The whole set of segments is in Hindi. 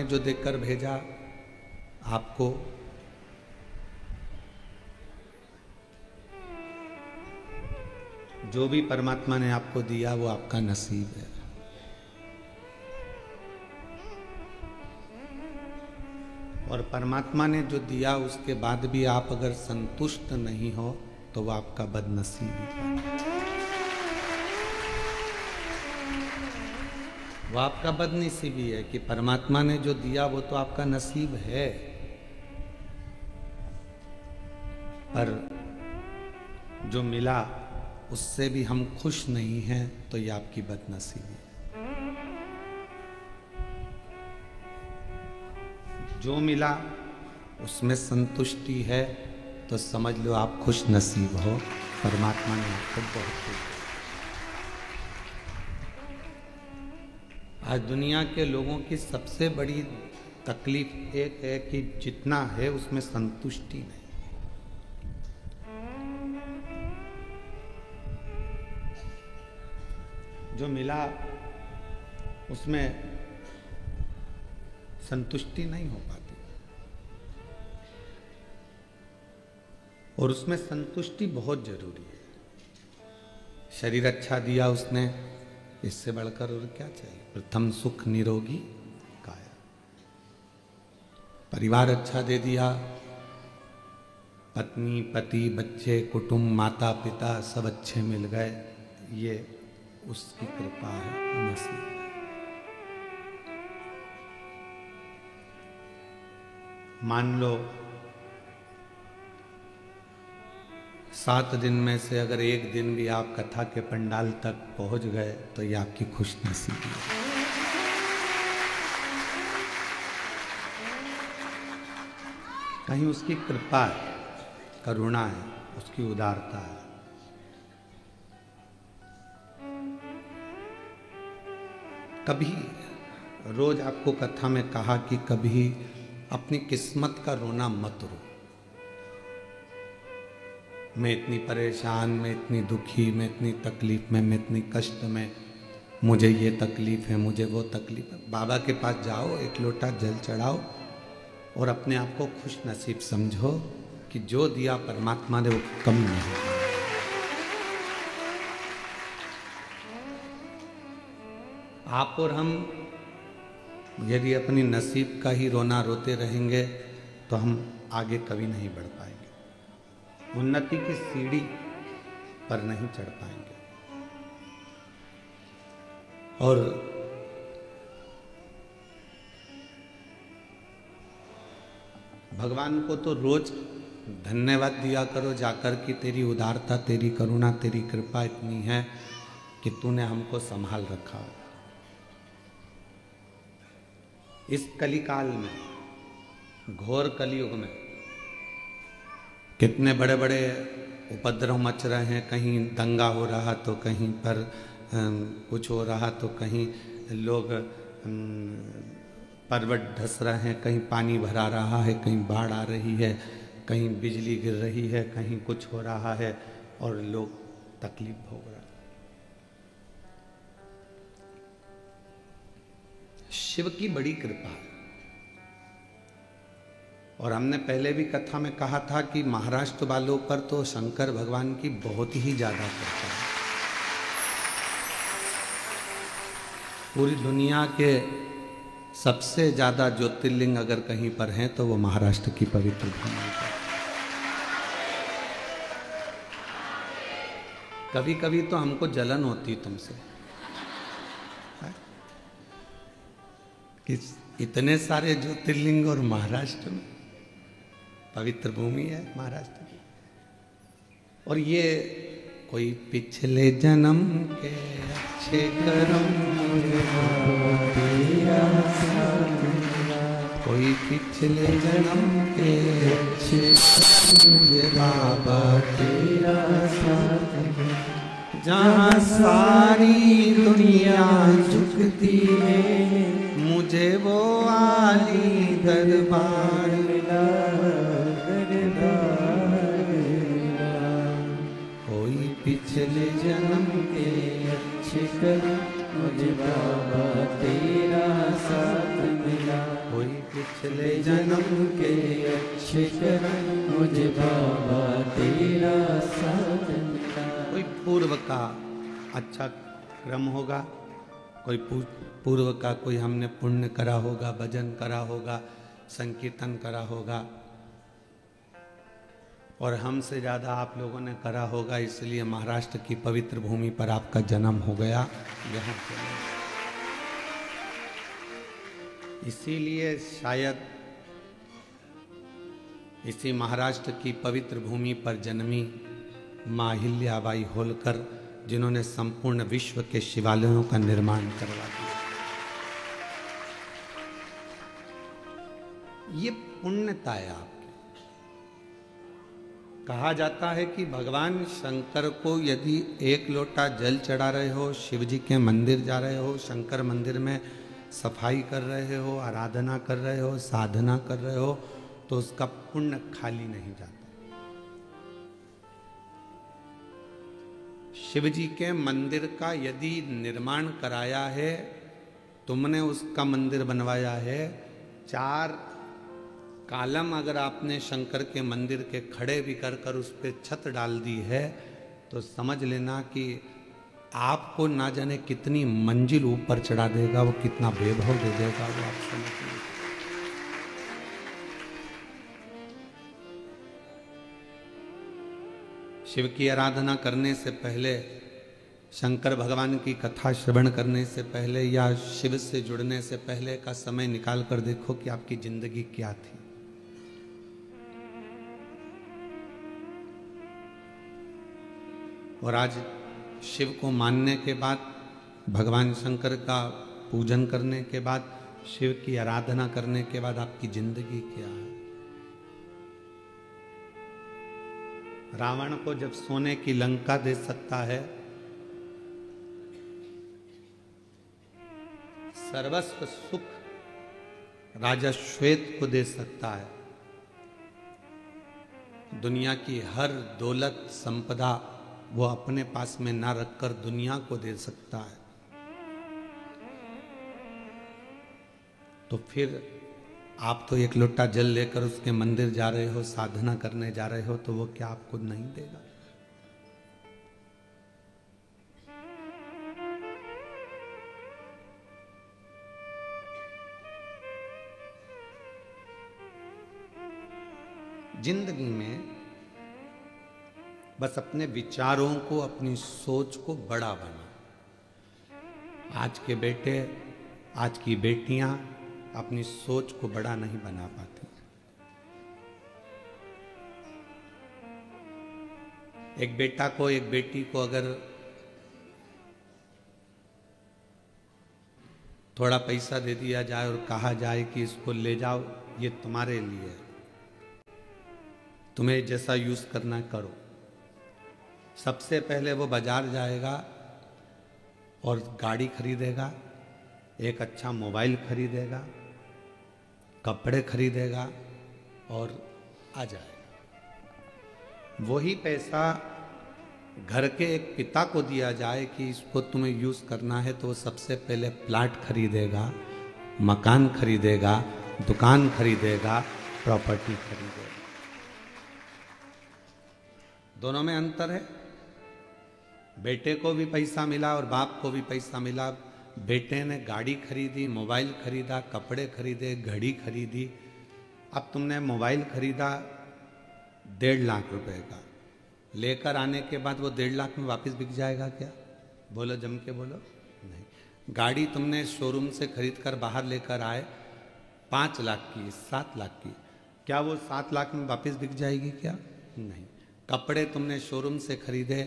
जो देकर भेजा आपको, जो भी परमात्मा ने आपको दिया वो आपका नसीब है। और परमात्मा ने जो दिया उसके बाद भी आप अगर संतुष्ट नहीं हो तो वो आपका बदनसीबी है, वो आपका बदनसीबी है कि परमात्मा ने जो दिया वो तो आपका नसीब है, पर जो मिला उससे भी हम खुश नहीं हैं तो ये आपकी बदनसीबी है। जो मिला उसमें संतुष्टि है तो समझ लो आप खुश नसीब हो, परमात्मा ने आपको बहुत कुछ। आज दुनिया के लोगों की सबसे बड़ी तकलीफ एक है कि जितना है उसमें संतुष्टि नहीं। जो मिला उसमें संतुष्टि नहीं हो पाती, और उसमें संतुष्टि बहुत जरूरी है। शरीर अच्छा दिया उसने, इससे बढ़कर और क्या चाहिए। प्रथम सुख निरोगी काया। परिवार अच्छा दे दिया, पत्नी पति बच्चे कुटुंब माता पिता सब अच्छे मिल गए, ये उसकी कृपा है, नसीब है। मान लो 7 दिन में से अगर एक दिन भी आप कथा के पंडाल तक पहुंच गए तो ये आपकी खुशनसीबी है। कहीं उसकी कृपा है, करुणा है, उसकी उदारता है। कभी रोज आपको कथा में कहा कि कभी अपनी किस्मत का रोना मत रो। मैं इतनी परेशान, मैं इतनी दुखी, मैं इतनी तकलीफ में, मैं इतनी कष्ट में, मुझे ये तकलीफ है, मुझे वो तकलीफ है। बाबा के पास जाओ, एक लोटा जल चढ़ाओ और अपने आप को खुश नसीब समझो कि जो दिया परमात्मा ने वो कम नहीं। आप और हम यदि अपनी नसीब का ही रोना रोते रहेंगे तो हम आगे कभी नहीं बढ़ पाएंगे, उन्नति की सीढ़ी पर नहीं चढ़ पाएंगे। और भगवान को तो रोज धन्यवाद दिया करो जाकर कि तेरी उदारता, तेरी करुणा, तेरी कृपा इतनी है कि तूने हमको संभाल रखा। इस कलिकाल में, घोर कलयुग में कितने बड़े बड़े उपद्रव मच रहे हैं। कहीं दंगा हो रहा तो कहीं पर कुछ हो रहा तो कहीं लोग पर्वत धस रहे हैं, कहीं पानी भरा रहा है, कहीं बाढ़ आ रही है, कहीं बिजली गिर रही है, कहीं कुछ हो रहा है और लोग तकलीफ भोग रहे हैं। शिव की बड़ी कृपा है। और हमने पहले भी कथा में कहा था कि महाराष्ट्र वालों पर तो शंकर भगवान की बहुत ही ज्यादा कृपा है। पूरी दुनिया के सबसे ज्यादा ज्योतिर्लिंग अगर कहीं पर हैं तो वो महाराष्ट्र की पवित्र भूमि पर। कभी कभी तो हमको जलन होती तुमसे कि इतने सारे ज्योतिर्लिंग और महाराष्ट्र में, पवित्र भूमि है महाराष्ट्र की। और ये कोई पिछले जन्म के अच्छे कर्म, कोई पिछले जन्म के अच्छे बाबा तेरा साथ, जहाँ सारी दुनिया झुकती है मुझे वो आली दरबार मिला। कोई पिछले जन्म के अच्छे कर्म मुझे बाबा तेरा साथ मिला। कोई पिछले जन्म के अच्छे कर्म मुझे बाबा तेरा साजन का। कोई पूर्व का अच्छा क्रम होगा, कोई पूर्व का कोई हमने पुण्य करा होगा, भजन करा होगा, संकीर्तन करा होगा, और हमसे ज़्यादा आप लोगों ने करा होगा, इसलिए महाराष्ट्र की पवित्र भूमि पर आपका जन्म हो गया। यहाँ इसीलिए शायद इसी महाराष्ट्र की पवित्र भूमि पर जन्मी माँ अहिल्याबाई होलकर, जिन्होंने संपूर्ण विश्व के शिवालयों का निर्माण करवा दिया। ये पुण्यता है आपकी। कहा जाता है कि भगवान शंकर को यदि एक लोटा जल चढ़ा रहे हो, शिव जी के मंदिर जा रहे हो, शंकर मंदिर में सफाई कर रहे हो, आराधना कर रहे हो, साधना कर रहे हो, तो उसका पुण्य खाली नहीं जाता। शिव जी के मंदिर का यदि निर्माण कराया है, तुमने उसका मंदिर बनवाया है, 4 कालम अगर आपने शंकर के मंदिर के खड़े भी कर उस पर छत डाल दी है, तो समझ लेना कि आपको ना जाने कितनी मंजिल ऊपर चढ़ा देगा, वो कितना वैभव दे देगा, वो आप समझ लीजिए। शिव की आराधना करने से पहले, शंकर भगवान की कथा श्रवण करने से पहले, या शिव से जुड़ने से पहले का समय निकाल कर देखो कि आपकी जिंदगी क्या थी। और आज शिव को मानने के बाद, भगवान शंकर का पूजन करने के बाद, शिव की आराधना करने के बाद आपकी जिंदगी क्या है। रावण को जब सोने की लंका दे सकता है, सर्वस्व सुख राजा श्वेत को दे सकता है, दुनिया की हर दौलत संपदा वो अपने पास में ना रखकर दुनिया को दे सकता है, तो फिर आप तो एक लोटा जल लेकर उसके मंदिर जा रहे हो, साधना करने जा रहे हो, तो वो क्या आपको नहीं देगा? जिंदगी में बस अपने विचारों को, अपनी सोच को बड़ा बना। आज के बेटे, आज की बेटियां अपनी सोच को बड़ा नहीं बना पाती। एक बेटा को, एक बेटी को अगर थोड़ा पैसा दे दिया जाए और कहा जाए कि इसको ले जाओ, ये तुम्हारे लिए है, तुम्हें जैसा यूज करना करो, सबसे पहले वो बाजार जाएगा और गाड़ी खरीदेगा, एक अच्छा मोबाइल खरीदेगा, कपड़े खरीदेगा और आ जाएगा। वही पैसा घर के एक पिता को दिया जाए कि इसको तुम्हें यूज करना है, तो वो सबसे पहले प्लाट खरीदेगा, मकान खरीदेगा, दुकान खरीदेगा, प्रॉपर्टी खरीदेगा। दोनों में अंतर है। बेटे को भी पैसा मिला और बाप को भी पैसा मिला। बेटे ने गाड़ी खरीदी, मोबाइल खरीदा, कपड़े खरीदे, घड़ी खरीदी। अब तुमने मोबाइल खरीदा 1.5 लाख रुपए का, लेकर आने के बाद वो 1.5 लाख में वापस बिक जाएगा क्या? बोलो, जम के बोलो। नहीं। गाड़ी तुमने शोरूम से खरीद कर बाहर लेकर आए 5 लाख की, 7 लाख की, क्या वो 7 लाख में वापस बिक जाएगी क्या? नहीं। कपड़े तुमने शोरूम से खरीदे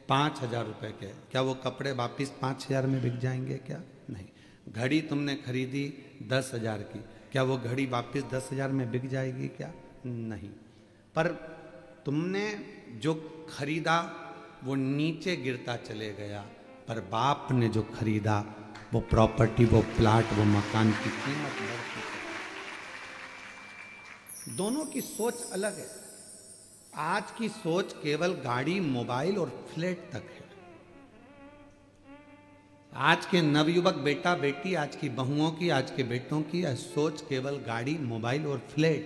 5,000 रुपए के, क्या वो कपड़े वापस 5,000 में बिक जाएंगे क्या? नहीं। घड़ी तुमने खरीदी 10,000 की, क्या वो घड़ी वापस 10,000 में बिक जाएगी क्या? नहीं। पर तुमने जो खरीदा वो नीचे गिरता चले गया, पर बाप ने जो खरीदा वो प्रॉपर्टी, वो प्लाट, वो मकान की कीमत बढ़ती है। दोनों की सोच अलग है। आज की सोच केवल गाड़ी, मोबाइल और फ्लैट तक है। आज के नवयुवक बेटा बेटी, आज की बहुओं की, आज के बेटों की सोच केवल गाड़ी, मोबाइल और फ्लैट,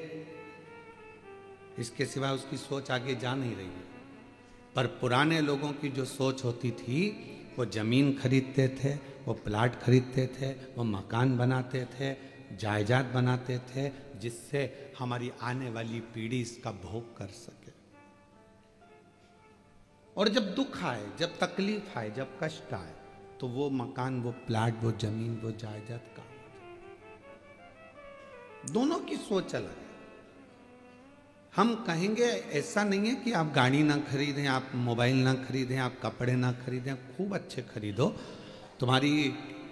इसके सिवा उसकी सोच आगे जा नहीं रही है। पर पुराने लोगों की जो सोच होती थी, वो जमीन खरीदते थे, वो प्लाट खरीदते थे, वो मकान बनाते थे, जायदाद बनाते थे, जिससे हमारी आने वाली पीढ़ी इसका भोग कर सके। और जब दुख आए, जब तकलीफ आए, जब कष्ट आए, तो वो मकान, वो प्लाट, वो जमीन, वो जायदाद का। दोनों की सोच अलग है। हम कहेंगे ऐसा नहीं है कि आप गाड़ी ना खरीदें, आप मोबाइल ना खरीदें, आप कपड़े ना खरीदें, खूब अच्छे खरीदो, तुम्हारी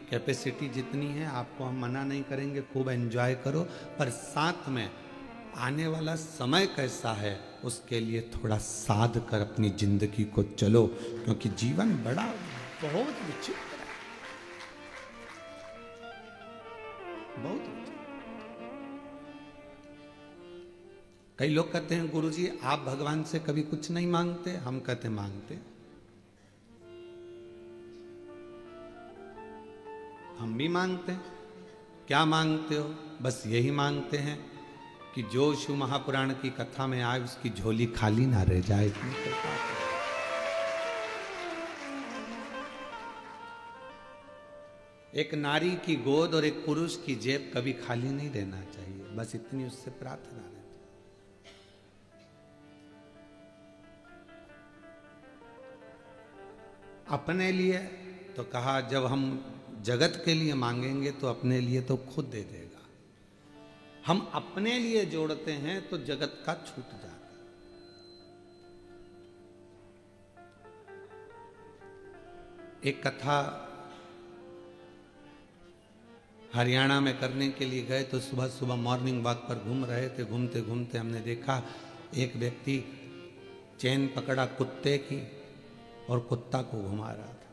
कैपेसिटी जितनी है, आपको हम मना नहीं करेंगे, खूब एंजॉय करो, पर साथ में आने वाला समय कैसा है उसके लिए थोड़ा साध कर अपनी जिंदगी को चलो, क्योंकि जीवन बड़ा बहुत विचित्र है, बहुत विचित्र। कई लोग कहते हैं गुरुजी आप भगवान से कभी कुछ नहीं मांगते, हम कहते मांगते, हम भी मांगते हैं। क्या मांगते हो? बस यही मांगते हैं कि जो शिव महापुराण की कथा में आए उसकी झोली खाली ना रह जाए। एक नारी की गोद और एक पुरुष की जेब कभी खाली नहीं रहना चाहिए, बस इतनी उससे प्रार्थना रहती। अपने लिए तो कहा, जब हम जगत के लिए मांगेंगे तो अपने लिए तो खुद दे देगा। हम अपने लिए जोड़ते हैं तो जगत का छूट जाता। एक कथा हरियाणा में करने के लिए गए तो सुबह सुबह मॉर्निंग वॉक पर घूम रहे थे। घूमते घूमते हमने देखा एक व्यक्ति चैन पकड़ा कुत्ते की और कुत्ता को घुमा रहा था।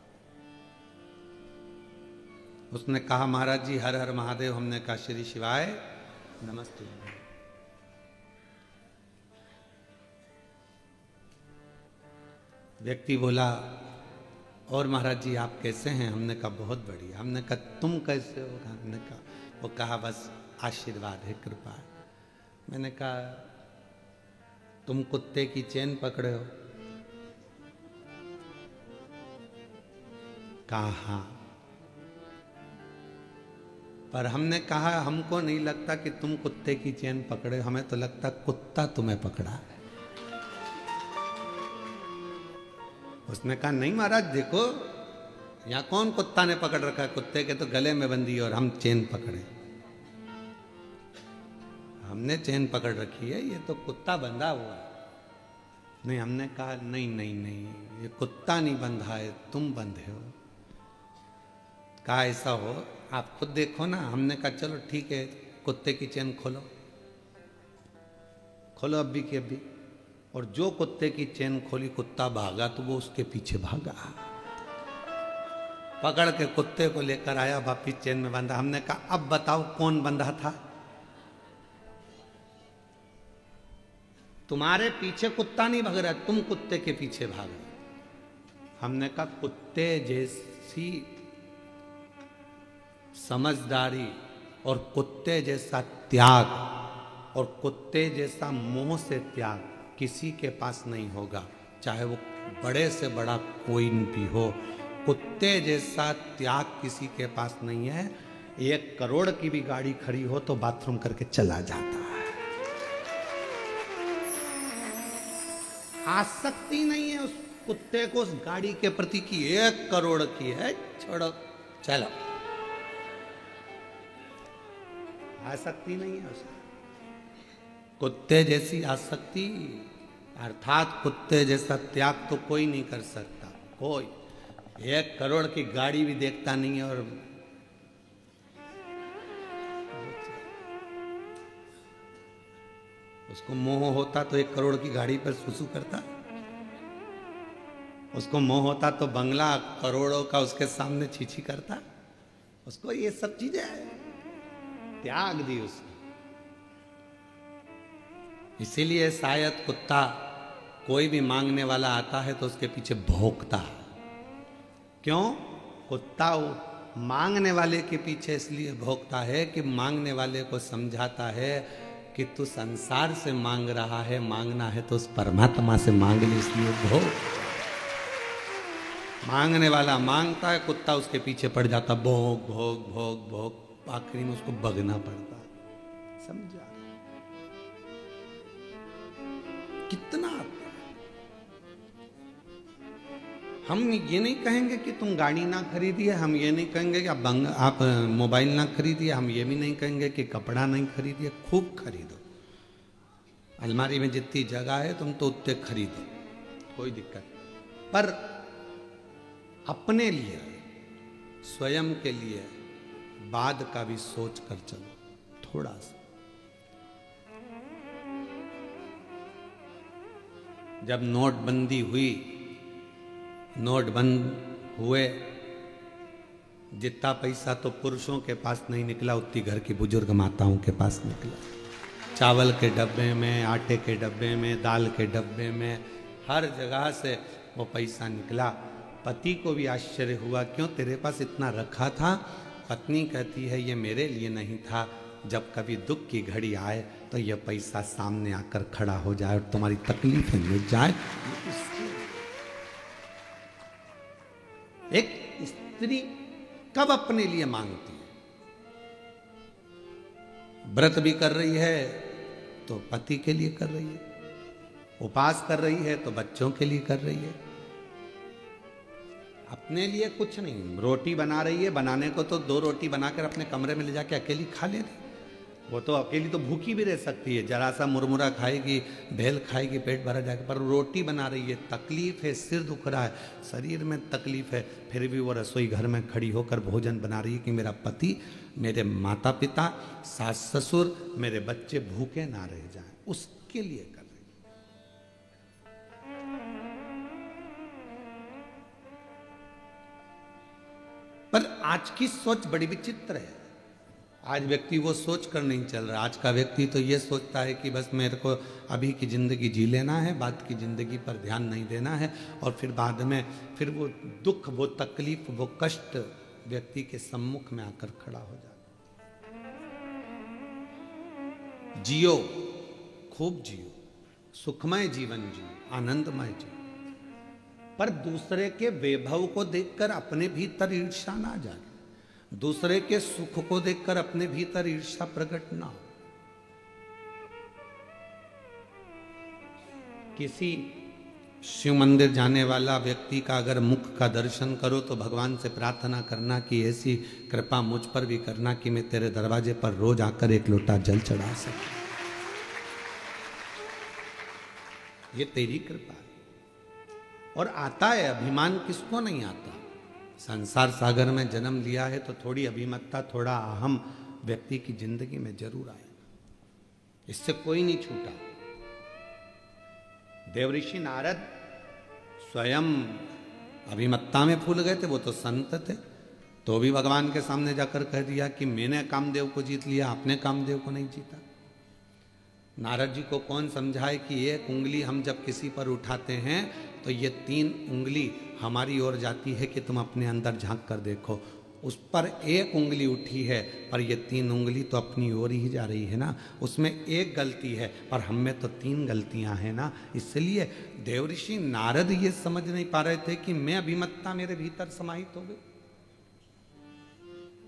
उसने कहा महाराज जी हर हर महादेव। हमने कहा श्री शिवाय नमस्ते। व्यक्ति बोला और महाराज जी आप कैसे हैं? हमने कहा बहुत बढ़िया। हमने कहा तुम कैसे हो? हमने कहा, वो कहा बस आशीर्वाद है, कृपा है। मैंने कहा तुम कुत्ते की चेन पकड़े हो? कहा हाँ। पर हमने कहा हमको नहीं लगता कि तुम कुत्ते की चेन पकड़े, हमें तो लगता कुत्ता तुम्हें पकड़ा है। उसने कहा नहीं महाराज देखो यहाँ कौन कुत्ता ने पकड़ रखा है, कुत्ते के तो गले में बंधी और हम चेन पकड़े। हमने चेन पकड़ रखी है, ये तो कुत्ता बंधा हुआ है। नहीं, हमने कहा नहीं नहीं नहीं, ये कुत्ता नहीं बंधा है, तुम बंधे हो। कहा ऐसा हो आप खुद देखो ना। हमने कहा चलो ठीक है, कुत्ते की चेन खोलो, खोलो अभी की अभी। और जो कुत्ते की चेन खोली कुत्ता भागा तो वो उसके पीछे भागा, पकड़ के कुत्ते को लेकर आया, वापिस चेन में बांधा। हमने कहा अब बताओ कौन बंधा था? तुम्हारे पीछे कुत्ता नहीं भाग रहा, तुम कुत्ते के पीछे भाग रहे। हमने कहा कुत्ते जैसी समझदारी और कुत्ते जैसा त्याग और कुत्ते जैसा मोह से त्याग किसी के पास नहीं होगा, चाहे वो बड़े से बड़ा कोई भी हो। कुत्ते जैसा त्याग किसी के पास नहीं है। 1 करोड़ की भी गाड़ी खड़ी हो तो बाथरूम करके चला जाता है। आसक्ति नहीं है उस कुत्ते को उस गाड़ी के प्रति की 1 करोड़ की है, छोड़ो चलो, आसक्ति नहीं है उसको। कुत्ते जैसी आसक्ति अर्थात कुत्ते जैसा त्याग तो कोई नहीं कर सकता। कोई 1 करोड़ की गाड़ी भी देखता नहीं है। और उसको मोह होता तो 1 करोड़ की गाड़ी पर सुसु करता। उसको मोह होता तो बंगला करोड़ों का उसके सामने छीछी करता। उसको ये सब चीजें त्याग दी उसने। इसीलिए शायद कुत्ता कोई भी मांगने वाला आता है तो उसके पीछे भौंकता है। क्यों? कुत्ता मांगने वाले के पीछे इसलिए भौंकता है कि मांगने वाले को समझाता है कि तू संसार से मांग रहा है, मांगना है तो उस परमात्मा से मांग ले, इसलिए भोग। मांगने वाला मांगता है, कुत्ता उसके पीछे पड़ जाता, भोग भोग भोग भोग, आखिरी में उसको भगना पड़ता। समझा कितना? हम ये नहीं कहेंगे कि तुम गाड़ी ना खरीदिए, हम ये नहीं कहेंगे कि आप मोबाइल ना खरीदिए, हम ये भी नहीं कहेंगे कि कपड़ा नहीं खरीदिए। खूब खरीदो, अलमारी में जितनी जगह है तुम तो उतने खरीदो, कोई दिक्कत। पर अपने लिए, स्वयं के लिए बाद का भी सोच कर चलो थोड़ा सा। जब नोटबंदी हुई, नोट बंद हुए, जितना पैसा तो पुरुषों के पास नहीं निकला, उतनी घर की बुजुर्ग माताओं के पास निकला। चावल के डब्बे में, आटे के डब्बे में, दाल के डब्बे में, हर जगह से वो पैसा निकला। पति को भी आश्चर्य हुआ, क्यों तेरे पास इतना रखा था? पत्नी कहती है ये मेरे लिए नहीं था, जब कभी दुख की घड़ी आए तो ये पैसा सामने आकर खड़ा हो जाए और तुम्हारी तकलीफें मिट जाए। एक स्त्री कब अपने लिए मांगती है? व्रत भी कर रही है तो पति के लिए कर रही है, उपवास कर रही है तो बच्चों के लिए कर रही है, अपने लिए कुछ नहीं। रोटी बना रही है, बनाने को तो 2 रोटी बनाकर अपने कमरे में ले जाके अकेली खा ले रही, वो तो अकेली तो भूखी भी रह सकती है, जरा सा मुरमुरा खाएगी, भेल खाएगी, पेट भरा जाएगा। पर रोटी बना रही है, तकलीफ है, सिर दुख रहा है, शरीर में तकलीफ है, फिर भी वो रसोई घर में खड़ी होकर भोजन बना रही है कि मेरा पति, मेरे माता पिता, सास ससुर, मेरे बच्चे भूखे ना रह जाएं, उसके लिए कर रही है। पर आज की सोच बड़ी विचित्र है। आज व्यक्ति वो सोच कर नहीं चल रहा। आज का व्यक्ति तो ये सोचता है कि बस मेरे को अभी की ज़िंदगी जी लेना है, बाद की ज़िंदगी पर ध्यान नहीं देना है, और फिर बाद में फिर वो दुख, वो तकलीफ, वो कष्ट व्यक्ति के सम्मुख में आकर खड़ा हो जाता। जियो, खूब जियो, सुखमय जीवन जियो, आनंदमय जियो, पर दूसरे के वैभव को देखकर अपने भीतर ईर्ष्या ना जागे, दूसरे के सुख को देखकर अपने भीतर ईर्ष्या प्रकट ना हो। किसी शिव मंदिर जाने वाला व्यक्ति का अगर मुख का दर्शन करो तो भगवान से प्रार्थना करना कि ऐसी कृपा मुझ पर भी करना कि मैं तेरे दरवाजे पर रोज आकर 1 लोटा जल चढ़ा सकूं। ये तेरी कृपा है। और आता है, अभिमान किसको नहीं आता? संसार सागर में जन्म लिया है तो थोड़ी अभिमतता, थोड़ा अहम व्यक्ति की जिंदगी में जरूर आएगा, इससे कोई नहीं छूटा। देवऋषि नारद स्वयं अभिमत्ता में फूल गए थे, वो तो संत थे, तो भी भगवान के सामने जाकर कह दिया कि मैंने कामदेव को जीत लिया, आपने कामदेव को नहीं जीता। नारद जी को कौन समझाए कि 1 उंगली हम जब किसी पर उठाते हैं तो ये 3 उंगली हमारी ओर जाती है कि तुम अपने अंदर झांक कर देखो। उस पर 1 उंगली उठी है, पर ये 3 उंगली तो अपनी ओर ही जा रही है ना, उसमें 1 गलती है, पर हम में तो 3 गलतियां हैं ना। इसलिए देवऋषि नारद ये समझ नहीं पा रहे थे कि मैं अभिमत्ता मेरे भीतर समाहित हो गई,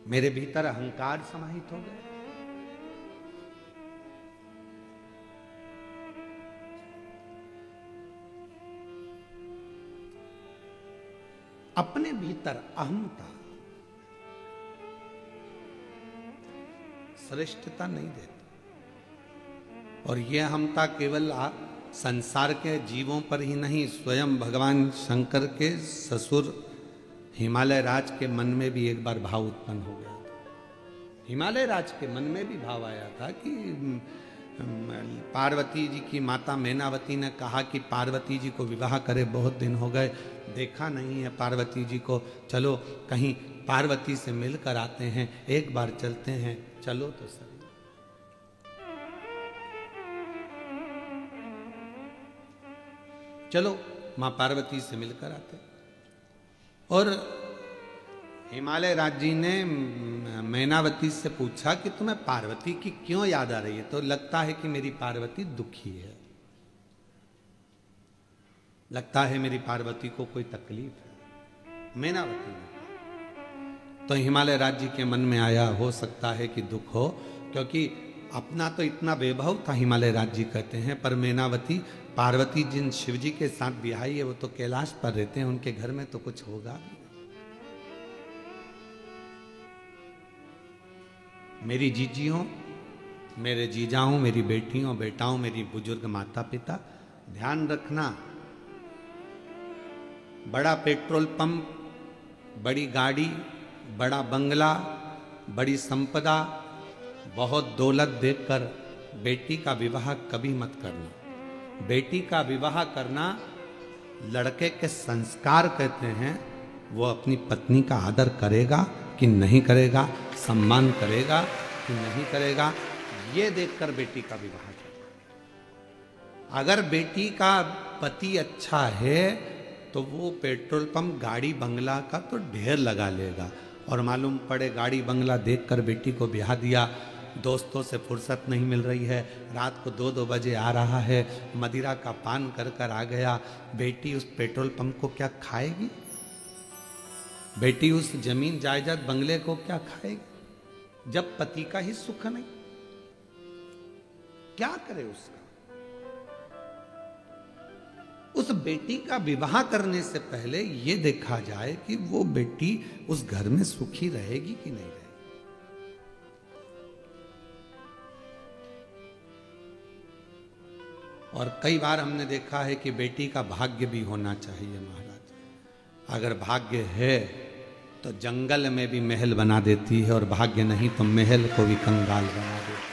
मेरे भीतर अहंकार समाहित हो गए। अपने भीतर अहंता श्रेष्ठता नहीं देती, और यह अहंता केवल संसार के जीवों पर ही नहीं, स्वयं भगवान शंकर के ससुर हिमालय राज के मन में भी एक बार भाव उत्पन्न हो गया था। हिमालय राज के मन में भी भाव आया था कि पार्वती जी की माता मैनावती ने कहा कि पार्वती जी को विवाह करे, बहुत दिन हो गए, देखा नहीं है पार्वती जी को, चलो कहीं पार्वती से मिलकर आते हैं, एक बार चलते हैं, चलो तो सही। चलो मां पार्वती से मिलकर आते। और हिमालय राज जी ने मैनावती से पूछा कि तुम्हें पार्वती की क्यों याद आ रही है? तो लगता है कि मेरी पार्वती दुखी है, लगता है मेरी पार्वती को कोई तकलीफ है, मैनावती ने। तो हिमालय राज जी के मन में आया, हो सकता है कि दुख हो, क्योंकि अपना तो इतना वैभव था, हिमालय राज जी कहते हैं, पर मैनावती पार्वती जिन शिव जी के साथ बिहाई है वो तो कैलाश पर रहते हैं, उनके घर में तो कुछ होगा भी। मेरी जीजियों, मेरे जीजाओं, मेरी बेटियों बेटाओं, मेरी बुजुर्ग माता पिता, ध्यान रखना, बड़ा पेट्रोल पंप, बड़ी गाड़ी, बड़ा बंगला, बड़ी संपदा, बहुत दौलत देखकर बेटी का विवाह कभी मत करना। बेटी का विवाह करना लड़के के संस्कार कहते हैं। वो अपनी पत्नी का आदर करेगा कि नहीं करेगा, सम्मान करेगा कि नहीं करेगा, ये देखकर बेटी का विवाह करेगा। अगर बेटी का पति अच्छा है तो वो पेट्रोल पंप, गाड़ी, बंगला का तो ढेर लगा लेगा, और मालूम पड़े गाड़ी बंगला देखकर बेटी को ब्याह दिया, दोस्तों से फुर्सत नहीं मिल रही है, रात को 2-2 बजे आ रहा है, मदिरा का पान कर कर आ गया, बेटी उस पेट्रोल पंप को क्या खाएगी? बेटी उस जमीन जायदाद बंगले को क्या खाएगी जब पति का ही सुख नहीं? क्या करे उसका? उस बेटी का विवाह करने से पहले यह देखा जाए कि वो बेटी उस घर में सुखी रहेगी कि नहीं रहेगी। और कई बार हमने देखा है कि बेटी का भाग्य भी होना चाहिए महाराज। अगर भाग्य है तो जंगल में भी महल बना देती है, और भाग्य नहीं तो महल को भी कंगाल बना देती है।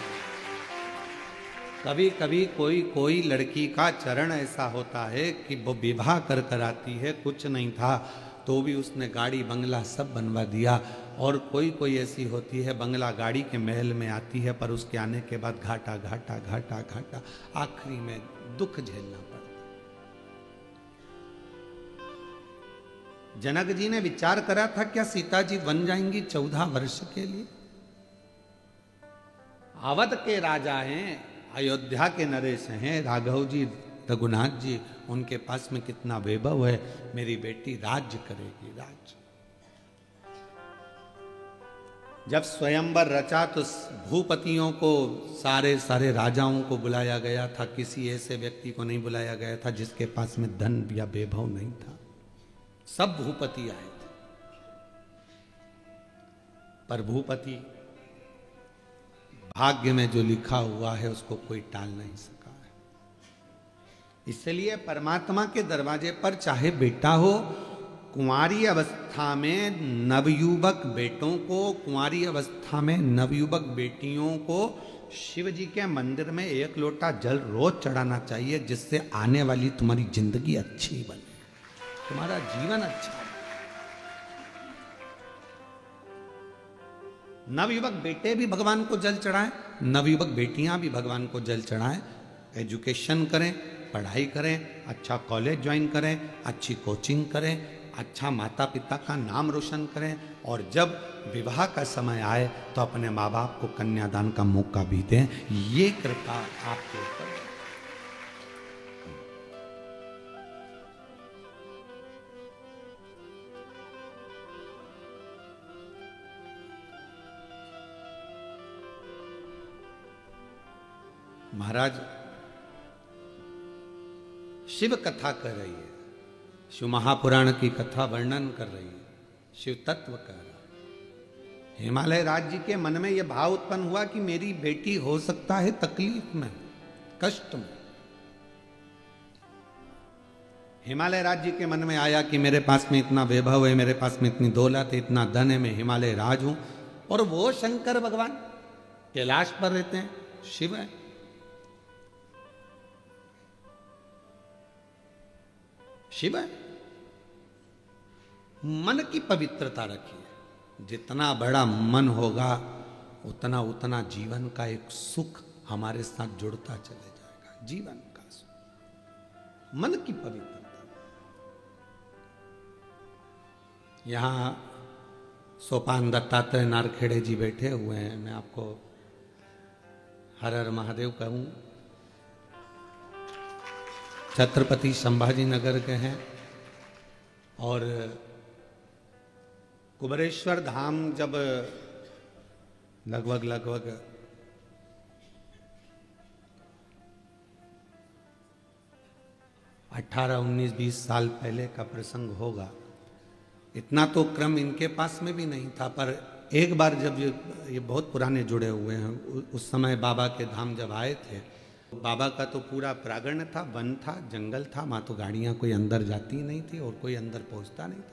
कभी कभी कोई लड़की का चरण ऐसा होता है कि वो विवाह कर कर आती है, कुछ नहीं था तो भी उसने गाड़ी बंगला सब बनवा दिया, और कोई ऐसी होती है बंगला गाड़ी के महल में आती है, पर उसके आने के बाद घाटा घाटा घाटा घाटा, आखिरी में दुख झेलना पड़ता। जनक जी ने विचार करा था क्या सीता जी बन जाएंगी 14 वर्ष के लिए? अवध के राजा हैं, अयोध्या के नरेश हैं, राघव जी, रघुनाथ जी, उनके पास में कितना वैभव है, मेरी बेटी राज्य करेगी, राज्य। जब स्वयंवर रचा तो भूपतियों को, सारे राजाओं को बुलाया गया था, किसी ऐसे व्यक्ति को नहीं बुलाया गया था जिसके पास में धन या वैभव नहीं था। सब भूपति आए थे, पर भूपति भाग्य में जो लिखा हुआ है उसको कोई टाल नहीं सका है। इसलिए परमात्मा के दरवाजे पर चाहे बेटा हो, कुंवारी अवस्था में नवयुवक बेटों को, कुंवारी अवस्था में नवयुवक बेटियों को शिव जी के मंदिर में 1 लोटा जल रोज चढ़ाना चाहिए, जिससे आने वाली तुम्हारी जिंदगी अच्छी बने, तुम्हारा जीवन अच्छा है। नवयुवक बेटे भी भगवान को जल चढ़ाएं, नवयुवक बेटियां भी भगवान को जल चढ़ाएं। एजुकेशन करें, पढ़ाई करें, अच्छा कॉलेज ज्वाइन करें, अच्छी कोचिंग करें, अच्छा माता पिता का नाम रोशन करें, और जब विवाह का समय आए तो अपने माँ बाप को कन्यादान का मौका भी दें। ये कृपा आपके ऊपर। महाराज शिव कथा कर रही है, शिव महापुराण की कथा वर्णन कर रही है, शिव तत्व कर रहा है। हिमालय राज जी के मन में यह भाव उत्पन्न हुआ कि मेरी बेटी हो सकता है तकलीफ में, कष्ट में। हिमालय राज जी के मन में आया कि मेरे पास में इतना वैभव है, मेरे पास में इतनी दौलत है, इतना धन है, मैं हिमालय राज हूं, और वो शंकर भगवान कैलाश पर रहते हैं, शिव है। शिव है। मन की पवित्रता रखिए, जितना बड़ा मन होगा उतना उतना जीवन का एक सुख हमारे साथ जुड़ता चले जाएगा, जीवन का सुख, मन की पवित्रता। यहां सोपान दत्तात्रेय नारखेड़े जी बैठे हुए हैं। मैं आपको हर हर महादेव कहूँ। छत्रपति संभाजी नगर के हैं और कुबरेश्वर धाम जब लगभग 18, 19, 20 साल पहले का प्रसंग होगा। इतना तो क्रम इनके पास में भी नहीं था, पर एक बार जब ये बहुत पुराने जुड़े हुए हैं, उस समय बाबा के धाम जब आए थे, बाबा का तो पूरा प्रांगण था, वन था, जंगल था, वहाँ तो गाड़ियाँ कोई अंदर जाती ही नहीं थी और कोई अंदर पहुँचता नहीं था।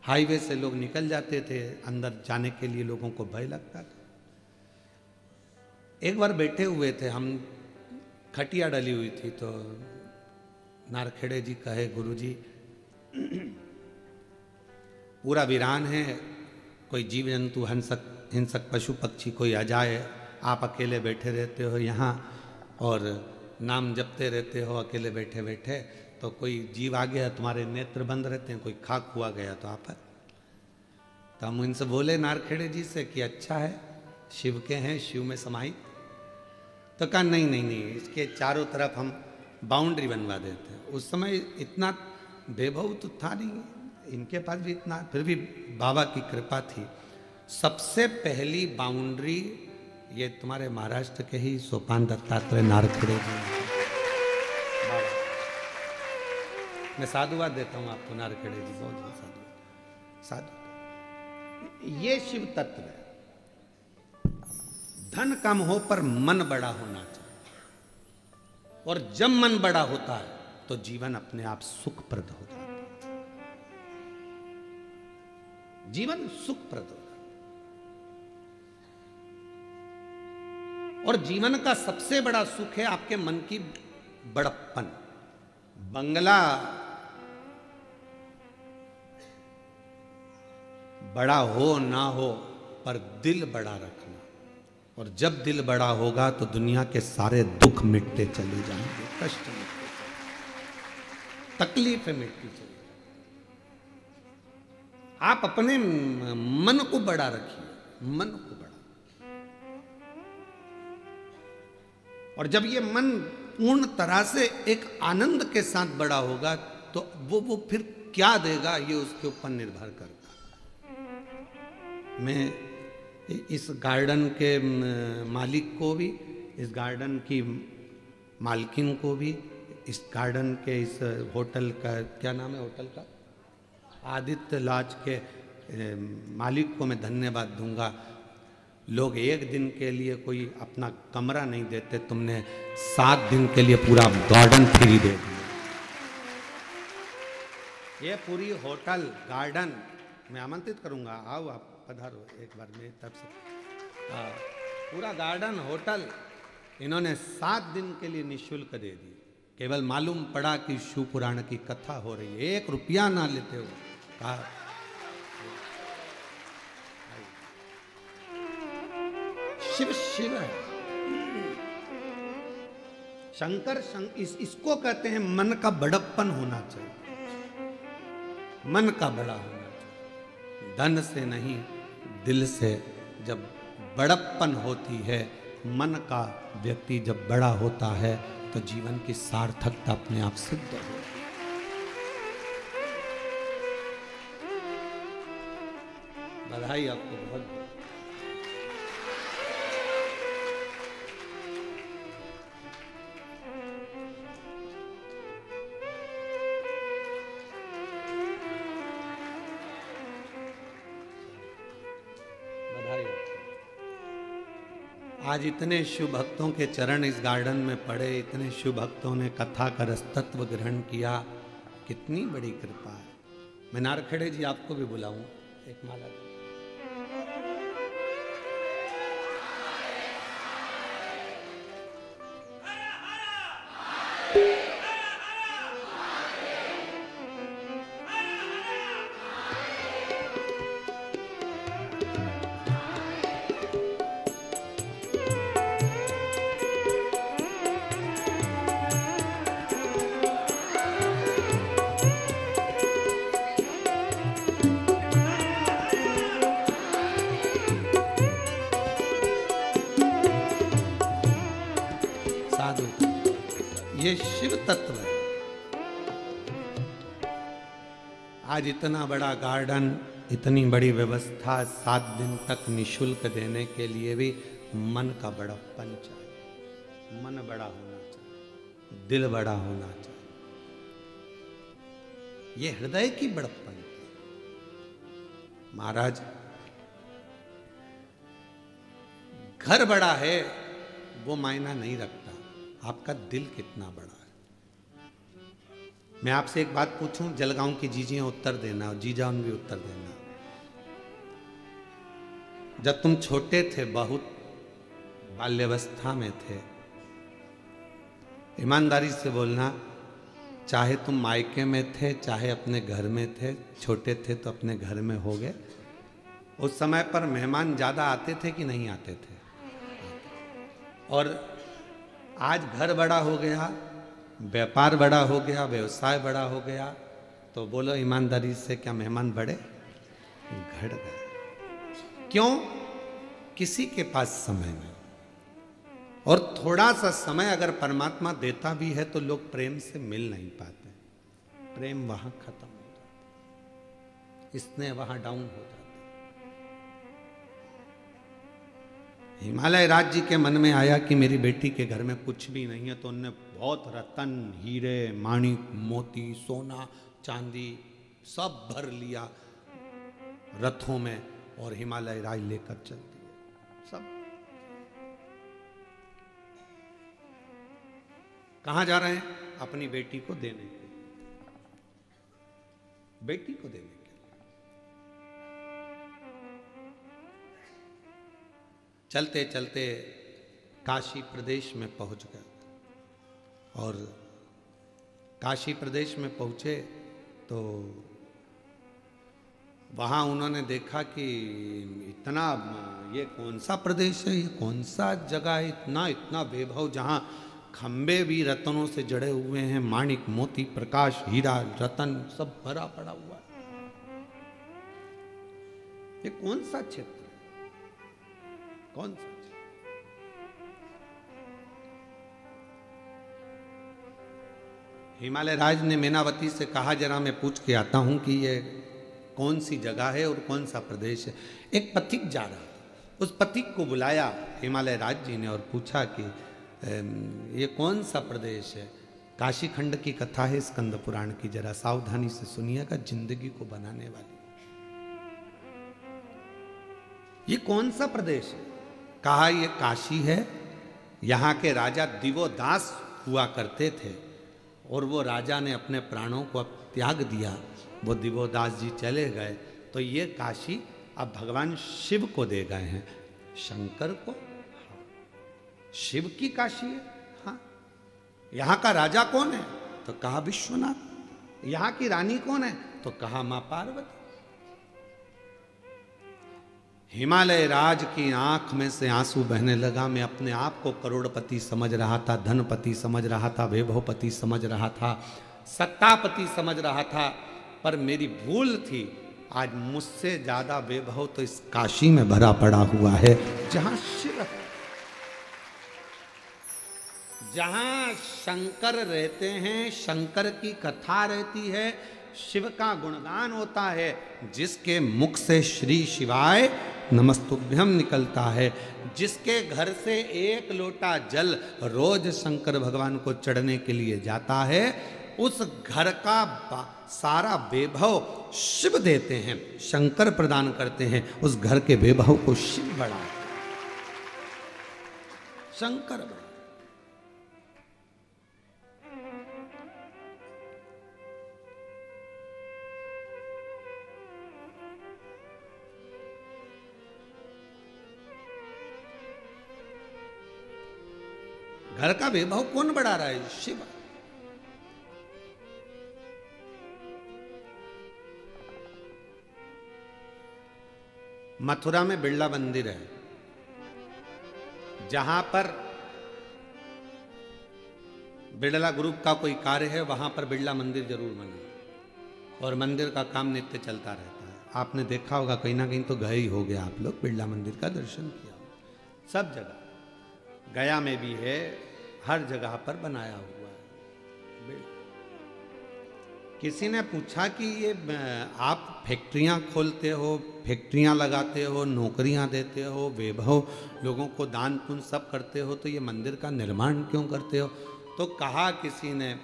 हाईवे से लोग निकल जाते थे, अंदर जाने के लिए लोगों को भय लगता था। एक बार बैठे हुए थे हम, खटिया डली हुई थी, तो नारखेड़े जी कहे, गुरुजी पूरा वीरान है, कोई जीव जंतु हिंसक पशु पक्षी कोई आ जाए, आप अकेले बैठे रहते हो यहाँ और नाम जपते रहते हो अकेले बैठे बैठे, तो कोई जीव आ गया, तुम्हारे नेत्र बंद रहते हैं, कोई खाक हुआ गया तो आप। तो हम इनसे बोले नारखेड़े जी से कि अच्छा है, शिव के हैं, शिव में समाहित। तो कहा नहीं नहीं नहीं, इसके चारों तरफ हम बाउंड्री बनवा देते हैं। उस समय इतना वैभव तो था नहीं, इनके पास भी इतना, फिर भी बाबा की कृपा थी। सबसे पहली बाउंड्री ये तुम्हारे महाराष्ट्र के ही सोपान दत्तात्रेय नारखेड़े जी। मैं साधुवाद देता हूँ आपको, नारखेड़े जी बहुत बहुत साधु। ये शिव तत्व है। धन कम हो पर मन बड़ा होना चाहिए, और जब मन बड़ा होता है तो जीवन अपने आप सुखप्रद हो जाता है। जीवन सुखप्रद होगा। और जीवन का सबसे बड़ा सुख है आपके मन की बड़प्पन। बंगला बड़ा हो ना हो, पर दिल बड़ा रखना, और जब दिल बड़ा होगा तो दुनिया के सारे दुख मिटते चले जाएंगे, कष्ट मिटते, तकलीफें मिटती चली। आप अपने मन को बड़ा रखिए, मन को बड़ा। और जब ये मन पूर्ण तरह से एक आनंद के साथ बड़ा होगा तो वो फिर क्या देगा ये उसके ऊपर निर्भर करता है। मैं इस गार्डन के मालिक को भी, इस गार्डन की मालकिन को भी, इस गार्डन के इस होटल का, क्या नाम है होटल का, आदित्य लॉज के मालिक को मैं धन्यवाद दूंगा। लोग एक दिन के लिए कोई अपना कमरा नहीं देते, तुमने 7 दिन के लिए पूरा गार्डन फ्री दे दिया। ये पूरी होटल गार्डन मैं आमंत्रित करूंगा, आओ आप पधारो एक बार मेरी तरफ से। पूरा गार्डन होटल इन्होंने 7 दिन के लिए निःशुल्क दे दी। केवल मालूम पड़ा कि शिव पुराण की कथा हो रही है, 1 रुपया ना लेते हो। कहा शिव शिव है, शंकर इसको कहते हैं मन का बड़प्पन होना चाहिए, मन का बड़ा होना चाहिए। धन से नहीं, दिल से जब बड़प्पन होती है, मन का व्यक्ति जब बड़ा होता है तो जीवन की सार्थकता अपने आप सिद्ध होती है। बधाई आपको बहुत बहुत। आज इतने शिव भक्तों के चरण इस गार्डन में पड़े, इतने शिव भक्तों ने कथा का रसतत्व ग्रहण किया, कितनी बड़ी कृपा है। मैं नारखेड़े जी आपको भी बुलाऊं, एक माला। बता दूं, ये शिव तत्व है। आज इतना बड़ा गार्डन, इतनी बड़ी व्यवस्था, 7 दिन तक निशुल्क देने के लिए भी मन का बड़प्पन चाहिए, मन बड़ा होना चाहिए, दिल बड़ा होना चाहिए। ये हृदय की बड़प्पन। महाराज, घर बड़ा है वो मायना नहीं रखता, आपका दिल कितना बड़ा है। मैं आपसे एक बात पूछूं, जलगांव की जीजियां उत्तर देना और जीजान भी उत्तर देना। जब तुम छोटे थे, बहुत बाल्यावस्था में थे, ईमानदारी से बोलना, चाहे तुम मायके में थे चाहे अपने घर में थे, छोटे थे तो अपने घर में हो गए, उस समय पर मेहमान ज्यादा आते थे कि नहीं आते थे? और आज घर बड़ा हो गया, व्यापार बड़ा हो गया, व्यवसाय बड़ा हो गया, तो बोलो ईमानदारी से, क्या मेहमान बढ़े? घट गए। क्यों? किसी के पास समय नहीं। और थोड़ा सा समय अगर परमात्मा देता भी है तो लोग प्रेम से मिल नहीं पाते, प्रेम वहां खत्म हो जाता, स्नेह वहां डाउन हो जाता। हिमालय राज जी के मन में आया कि मेरी बेटी के घर में कुछ भी नहीं है, तो उनने बहुत रतन, हीरे, माणिक, मोती, सोना, चांदी सब भर लिया रथों में और हिमालय राज लेकर चल दिए सब। कहां जा रहे हैं? अपनी बेटी को देने के लिए, बेटी को देने के लिए। चलते चलते काशी प्रदेश में पहुंच गए और काशी प्रदेश में पहुंचे तो वहां उन्होंने देखा कि इतना, ये कौन सा प्रदेश है, ये कौन सा जगह है, इतना वैभव, जहां खंबे भी रत्नों से जड़े हुए हैं, माणिक, मोती, प्रकाश, हीरा, रतन सब भरा पड़ा हुआ है। ये कौन सा क्षेत्र है? कौन सा? हिमालय राज ने मेनावती से कहा, जरा मैं पूछ के आता हूं कि ये कौन सी जगह है और कौन सा प्रदेश है। एक पथिक जा रहा था, उस पथिक को बुलाया हिमालय राज जी ने और पूछा कि ये कौन सा प्रदेश है? काशी खंड की कथा है स्कंद पुराण की, जरा सावधानी से सुनिएगा, जिंदगी को बनाने वाली। ये कौन सा प्रदेश है? कहा ये काशी है। यहाँ के राजा दिवोदास हुआ करते थे और वो राजा ने अपने प्राणों को अब त्याग दिया, वो दिवोदास जी चले गए, तो ये काशी अब भगवान शिव को दे गए हैं, शंकर को। शिव की काशी है। हाँ, यहाँ का राजा कौन है? तो कहा विश्वनाथ। यहाँ की रानी कौन है? तो कहा मां पार्वती। हिमालय राज की आंख में से आंसू बहने लगा। मैं अपने आप को करोड़पति समझ रहा था, धनपति समझ रहा था, वैभवपति समझ रहा था, सत्तापति समझ रहा था, पर मेरी भूल थी। आज मुझसे ज्यादा वैभव तो इस काशी में भरा पड़ा हुआ है, जहां शिव है, जहां शंकर रहते हैं, शंकर की कथा रहती है, शिव का गुणगान होता है, जिसके मुख से श्री शिवाय नमस्तुभ्यम निकलता है, जिसके घर से 1 लोटा जल रोज शंकर भगवान को चढ़ने के लिए जाता है, उस घर का सारा वैभव शिव देते हैं, शंकर प्रदान करते हैं। उस घर के वैभव को शिव बढ़ाते, शंकर बढ़ाते। घर का वैभव कौन बढ़ा रहा है? शिव। मथुरा में बिरला मंदिर है, जहां पर बिरला ग्रुप का कोई कार्य है, वहां पर बिरला मंदिर जरूर बने और मंदिर का काम नित्य चलता रहता है। आपने देखा होगा, कहीं ना कहीं तो गए ही हो गया आप लोग, बिरला मंदिर का दर्शन किया, सब जगह। गया में भी है, हर जगह पर बनाया हुआ है। किसी ने पूछा कि ये आप फैक्ट्रियां खोलते हो, फैक्ट्रियां लगाते हो, नौकरियां देते हो, वैभव लोगों को दान पुण्य सब करते हो, तो ये मंदिर का निर्माण क्यों करते हो? तो कहा किसी ने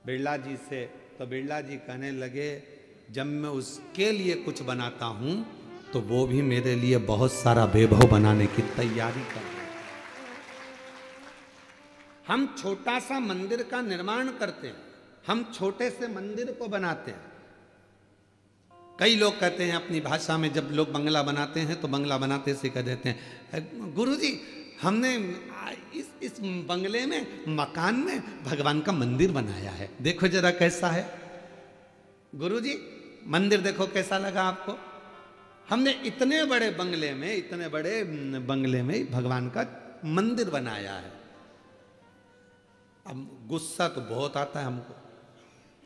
बिरला जी से, तो बिरला जी कहने लगे जब मैं उसके लिए कुछ बनाता हूं तो वो भी मेरे लिए बहुत सारा वैभव बनाने की तैयारी कर रहे हैं। हम छोटा सा मंदिर का निर्माण करते हैं, हम छोटे से मंदिर को बनाते हैं। कई लोग कहते हैं अपनी भाषा में, जब लोग बंगला बनाते हैं तो बंगला बनाते से कह देते हैं गुरुजी हमने इस बंगले में, मकान में भगवान का मंदिर बनाया है, देखो जरा कैसा है। गुरुजी मंदिर देखो कैसा लगा आपको? हमने इतने बड़े बंगले में भगवान का मंदिर बनाया है। अब गुस्सा तो बहुत आता है हमको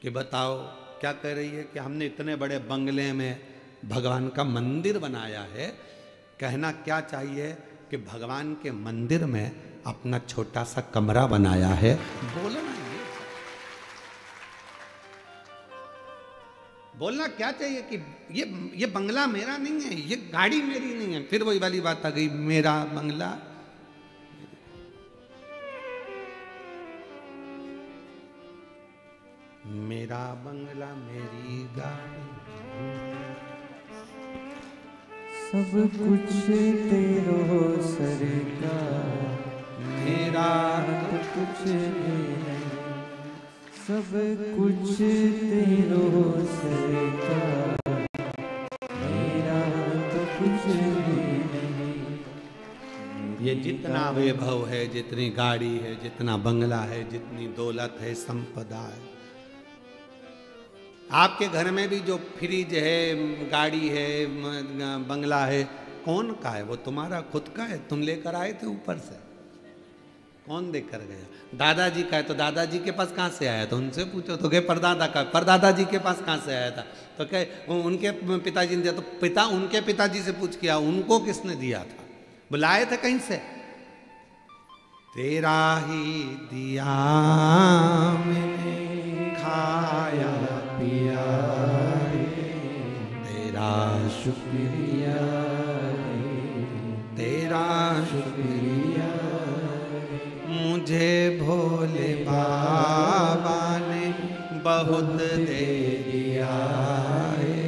कि बताओ क्या कह रही है कि हमने इतने बड़े बंगले में भगवान का मंदिर बनाया है। कहना क्या चाहिए कि भगवान के मंदिर में अपना छोटा सा कमरा बनाया है। बोलना क्या चाहिए कि ये बंगला मेरा नहीं है, ये गाड़ी मेरी नहीं है। फिर वही वाली बात आ गई, मेरा बंगला। मेरा बंगला मेरी गाड़ी, सब कुछ तेरो सरकार, मेरा तो कुछ नहीं, सब कुछ तेरो सरकार, मेरा तो कुछ नहीं। ये जितना वैभव है, जितनी गाड़ी है, जितना बंगला है, जितनी दौलत है, संपदा है, आपके घर में भी जो फ्रिज है, गाड़ी है, बंगला है, कौन का है? वो तुम्हारा खुद का है, तुम लेकर आए थे ऊपर से, कौन देकर गया? दादाजी का है तो दादाजी के पास कहाँ से आया था? उनसे पूछो। तो कहे परदादा का, परदादाजी के पास कहाँ से आया था? तो कहे उनके पिताजी ने दिया। तो उनके पिताजी से पूछ किया, उनको किसने दिया था? बुलाए थे कहीं से? तेरा ही दिया मैंने खाया पिया, तेरा शुक्रिया, तेरा शुक्रिया, मुझे भोले बाबा ने बहुत दे दिया है।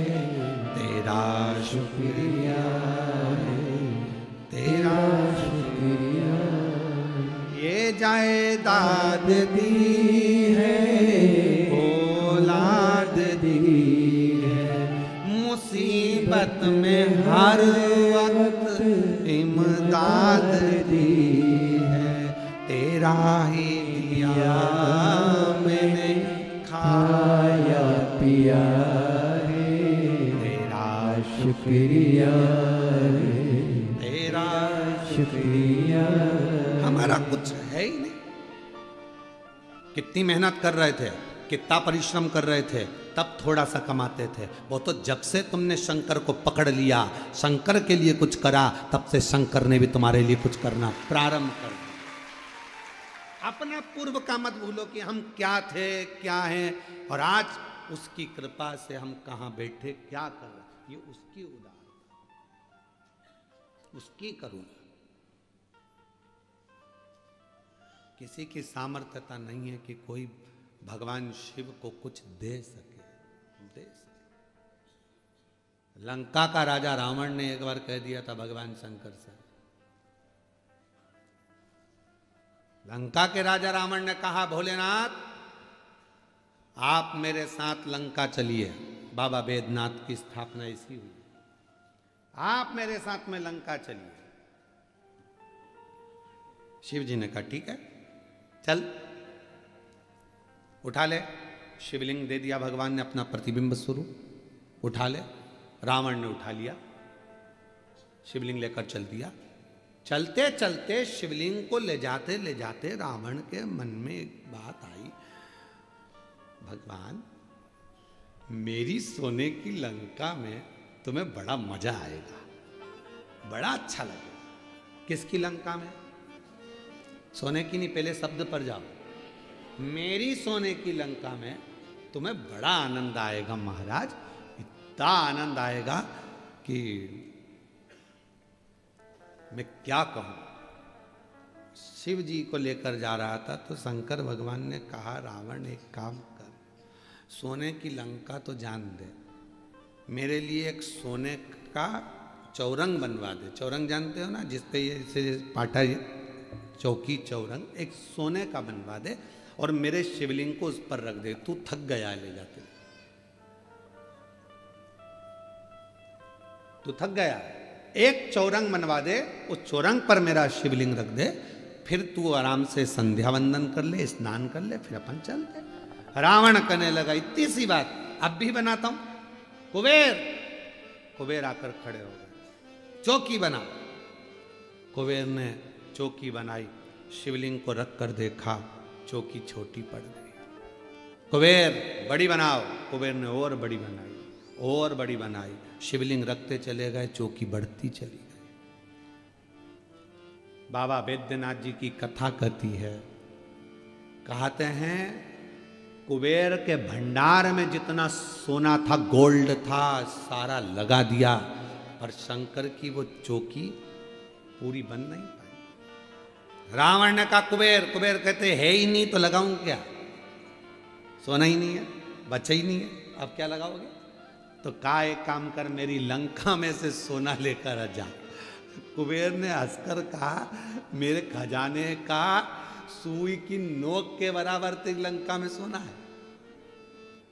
तेरा शुक्रिया, तेरा शुक्रिया, ये जायदाद दी है, औलाद दी है, मुसीबत में हर वक्त इमदाद दी है। तेरा ही दिया मैंने खाया पिया है, तेरा शुक्रिया, तेरा शुक्रिया। हमारा कुछ है ही नहीं। कितनी मेहनत कर रहे थे, कितना परिश्रम कर रहे थे, तब थोड़ा सा कमाते थे। वो तो जब से तुमने शंकर को पकड़ लिया, शंकर के लिए कुछ करा, तब से शंकर ने भी तुम्हारे लिए कुछ करना प्रारंभ कर दिया। अपना पूर्व का मत भूलो कि हम क्या थे, क्या हैं, और आज उसकी कृपा से हम कहाँ बैठे, क्या कर रहे, ये उसकी उदारता, उसकी करुणा। किसी की सामर्थ्यता नहीं है कि कोई भगवान शिव को कुछ दे सके। लंका का राजा रावण ने एक बार कह दिया था भगवान शंकर से, लंका के राजा रावण ने कहा, भोलेनाथ आप मेरे साथ लंका चलिए। बाबा बैद्यनाथ की स्थापना ऐसी हुई, आप मेरे साथ में लंका चलिए। शिव जी ने कहा ठीक है चल, उठा ले। शिवलिंग दे दिया भगवान ने, अपना प्रतिबिंब स्वरूप उठा ले। रावण ने उठा लिया, शिवलिंग लेकर चल दिया। चलते चलते शिवलिंग को ले जाते रावण के मन में एक बात आई, भगवान मेरी सोने की लंका में तुम्हें बड़ा मजा आएगा, बड़ा अच्छा लगेगा। किसकी लंका में? सोने की नहीं, पहले शब्द पर जाओ। मेरी सोने की लंका में तुम्हें बड़ा आनंद आएगा महाराज, इतना आनंद आएगा कि मैं क्या कहूं। शिव जी को लेकर जा रहा था तो शंकर भगवान ने कहा, रावण एक काम कर, सोने की लंका तो जान दे, मेरे लिए एक सोने का चौरंग बनवा दे। चौरंग जानते हो ना, जिसपे ये पाटा चौकी चौरंग, एक सोने का बनवा दे और मेरे शिवलिंग को उस पर रख दे। तू थक गया ले जाते, तू थक गया, एक चौरंग बनवा दे, उस चौरंग पर मेरा शिवलिंग रख दे, फिर तू आराम से संध्या वंदन कर ले, स्नान कर ले, फिर अपन चलते। रावण कहने लगा, इतनी सी बात, अब भी बनाता हूं। कुबेर आकर खड़े हो गए, चौकी बना। कुबेर ने चौकी बनाई, शिवलिंग को रख कर देखा, चौकी छोटी पड़ गई। कुबेर बड़ी बनाओ, कुबेर ने और बड़ी बनाई, और बड़ी बनाई, शिवलिंग रखते चले गए, चौकी बढ़ती चली गई। बाबा वैद्यनाथ जी की कथा कहती है, कहते हैं कुबेर के भंडार में जितना सोना था, गोल्ड था, सारा लगा दिया, पर शंकर की वो चौकी पूरी बन नहीं पाई। रावण ने कहा कुबेर कहते है ही नहीं तो लगाऊं क्या, सोना ही नहीं है, बचा ही नहीं है, अब क्या लगाओगे। तो कहा एक काम कर, मेरी लंका में से सोना लेकर आ जा। कुबेर ने हंसकर कहा, मेरे खजाने का सुई की नोक के बराबर तेरी लंका में सोना है,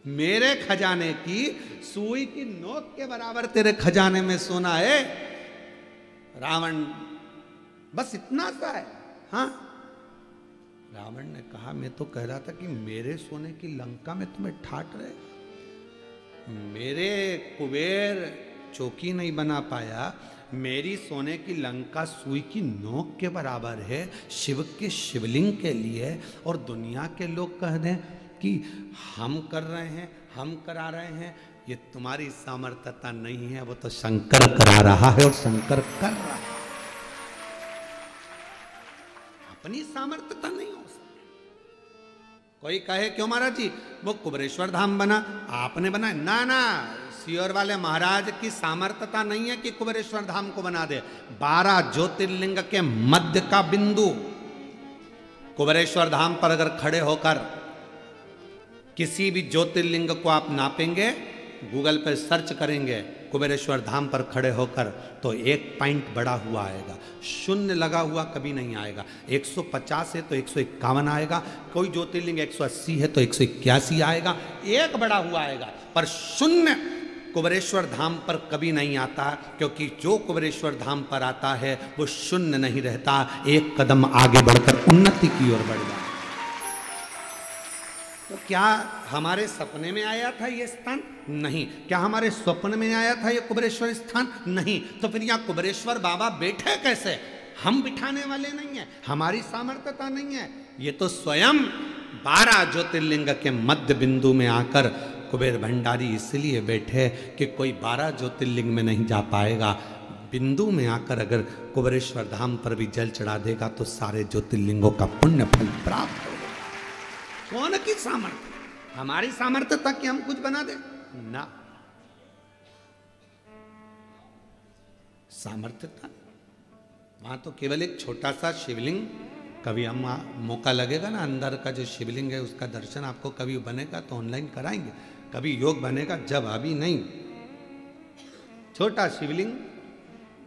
मेरे खजाने की सुई की नोक के बराबर तेरे खजाने में सोना है। रावण बस इतना सा है। हाँ, रावण ने कहा, मैं तो कह रहा था कि मेरे सोने की लंका में तुम्हें ठाट रहे, मेरे कुबेर चौकी नहीं बना पाया, मेरी सोने की लंका सुई की नोक के बराबर है शिव के शिवलिंग के लिए, और दुनिया के लोग कह दें कि हम कर रहे हैं, हम करा रहे हैं, ये तुम्हारी सामर्थ्यता नहीं है, वो तो शंकर करा रहा है और शंकर कर रहा है, अपनी सामर्थ्यता नहीं हो सकती। कोई कहे क्यों महाराज जी वो कुबरेश्वर धाम बना, आपने बनाया, ना, सियोर वाले महाराज की सामर्थ्यता नहीं है कि कुबरेश्वर धाम को बना दे। 12 ज्योतिर्लिंग के मध्य का बिंदु कुबरेश्वर धाम पर अगर खड़े होकर किसी भी ज्योतिर्लिंग को आप नापेंगे, गूगल पर सर्च करेंगे कुबेरेश्वर धाम पर खड़े होकर, तो 1 पॉइंट बढ़ा हुआ आएगा, शून्य लगा हुआ कभी नहीं आएगा। 150 है तो 151 आएगा, कोई ज्योतिर्लिंग 180 है तो 181 आएगा, एक बढ़ा हुआ आएगा, पर शून्य कुबेरेश्वर धाम पर कभी नहीं आता, क्योंकि जो कुबेरेश्वर धाम पर आता है वो शून्य नहीं रहता, एक कदम आगे बढ़कर उन्नति की ओर बढ़ जाता। तो क्या हमारे सपने में आया था ये स्थान? नहीं। क्या हमारे स्वप्न में आया था ये कुबेरेश्वर स्थान? नहीं। तो फिर यहाँ कुबेरेश्वर बाबा बैठे कैसे? हम बिठाने वाले नहीं हैं, हमारी सामर्थ्यता नहीं है, ये तो स्वयं 12 ज्योतिर्लिंग के मध्य बिंदु में आकर कुबेर भंडारी इसलिए बैठे कि कोई 12 ज्योतिर्लिंग में नहीं जा पाएगा, बिंदु में आकर अगर कुबेरेश्वर धाम पर भी जल चढ़ा देगा तो सारे ज्योतिर्लिंगों का पुण्य फल प्राप्त होगा। कौन की सामर्थ्य? हमारी सामर्थ्यता कि हम कुछ बना दे ना, सामर्थ्यता वहां तो केवल एक छोटा सा शिवलिंग, कभी हम मौका लगेगा ना, अंदर का जो शिवलिंग है उसका दर्शन आपको कभी बनेगा तो ऑनलाइन कराएंगे, कभी योग बनेगा, जब अभी नहीं। छोटा शिवलिंग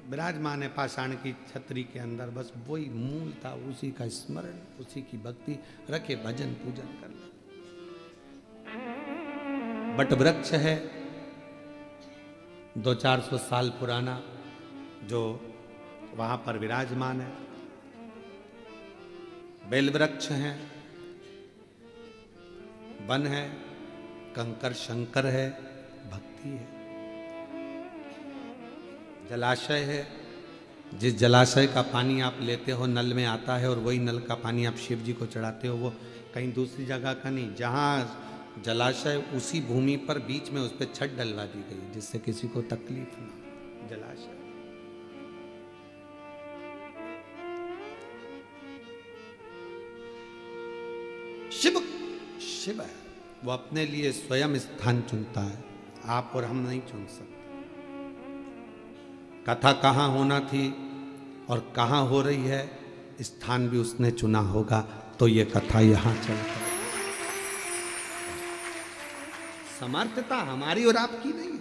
विराजमान है पाषाण की छतरी के अंदर, बस वही मूल था, उसी का स्मरण, उसी की भक्ति रखे, भजन पूजन कर ले। बट वृक्ष है 200-400 साल पुराना जो वहां पर विराजमान है, बेल वृक्ष है, वन है, कंकर शंकर है, भक्ति है, जलाशय है, जिस जलाशय का पानी आप लेते हो नल में आता है और वही नल का पानी आप शिव जी को चढ़ाते हो, वो कहीं दूसरी जगह का नहीं, जहाँ जलाशय उसी भूमि पर बीच में उस पर छत डलवा दी गई जिससे किसी को तकलीफ ना। जलाशय शिव शिव है, वो अपने लिए स्वयं स्थान चुनता है, आप और हम नहीं चुन सकते। कथा कहाँ होना थी और कहाँ हो रही है, स्थान भी उसने चुना होगा, तो ये कथा यहां चलती है। समर्थता हमारी और आपकी नहीं है।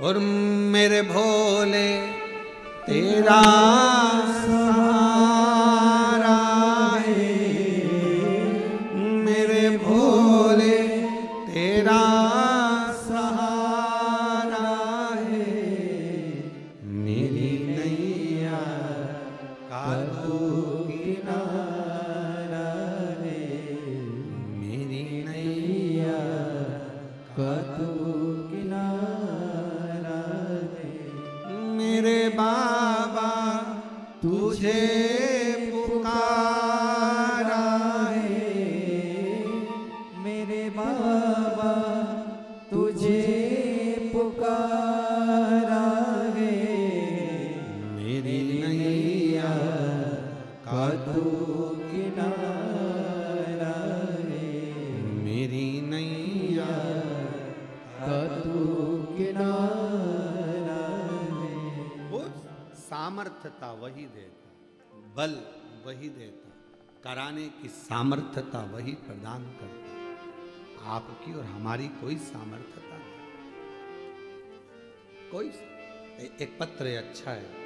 और मेरे भोले तेरा सहारा है, मेरे भोले तेरा सहारा है, मेरी नैया का तू किनारा है, मेरी नैया का तू किनारा है। मेरे बाबा तुझे पुकारा है, मेरे बाबा तुझे पुकारा है, मेरी नैया का तू किनारा है, मेरी नैया का तू किनारा है। वो सामर्थ्यता वही देता, बल वही देता, कराने की सामर्थ्यता वही प्रदान करता। आपकी और हमारी कोई सामर्थ्यता नहीं, कोई। एक पत्र है, अच्छा है।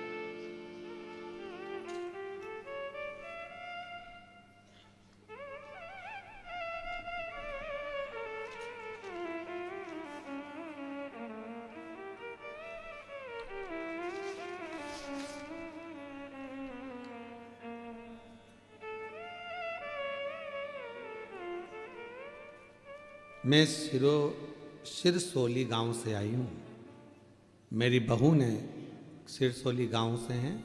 मैं सिरसोली गांव से आई हूँ। मेरी बहू ने सिरसोली गांव से हैं।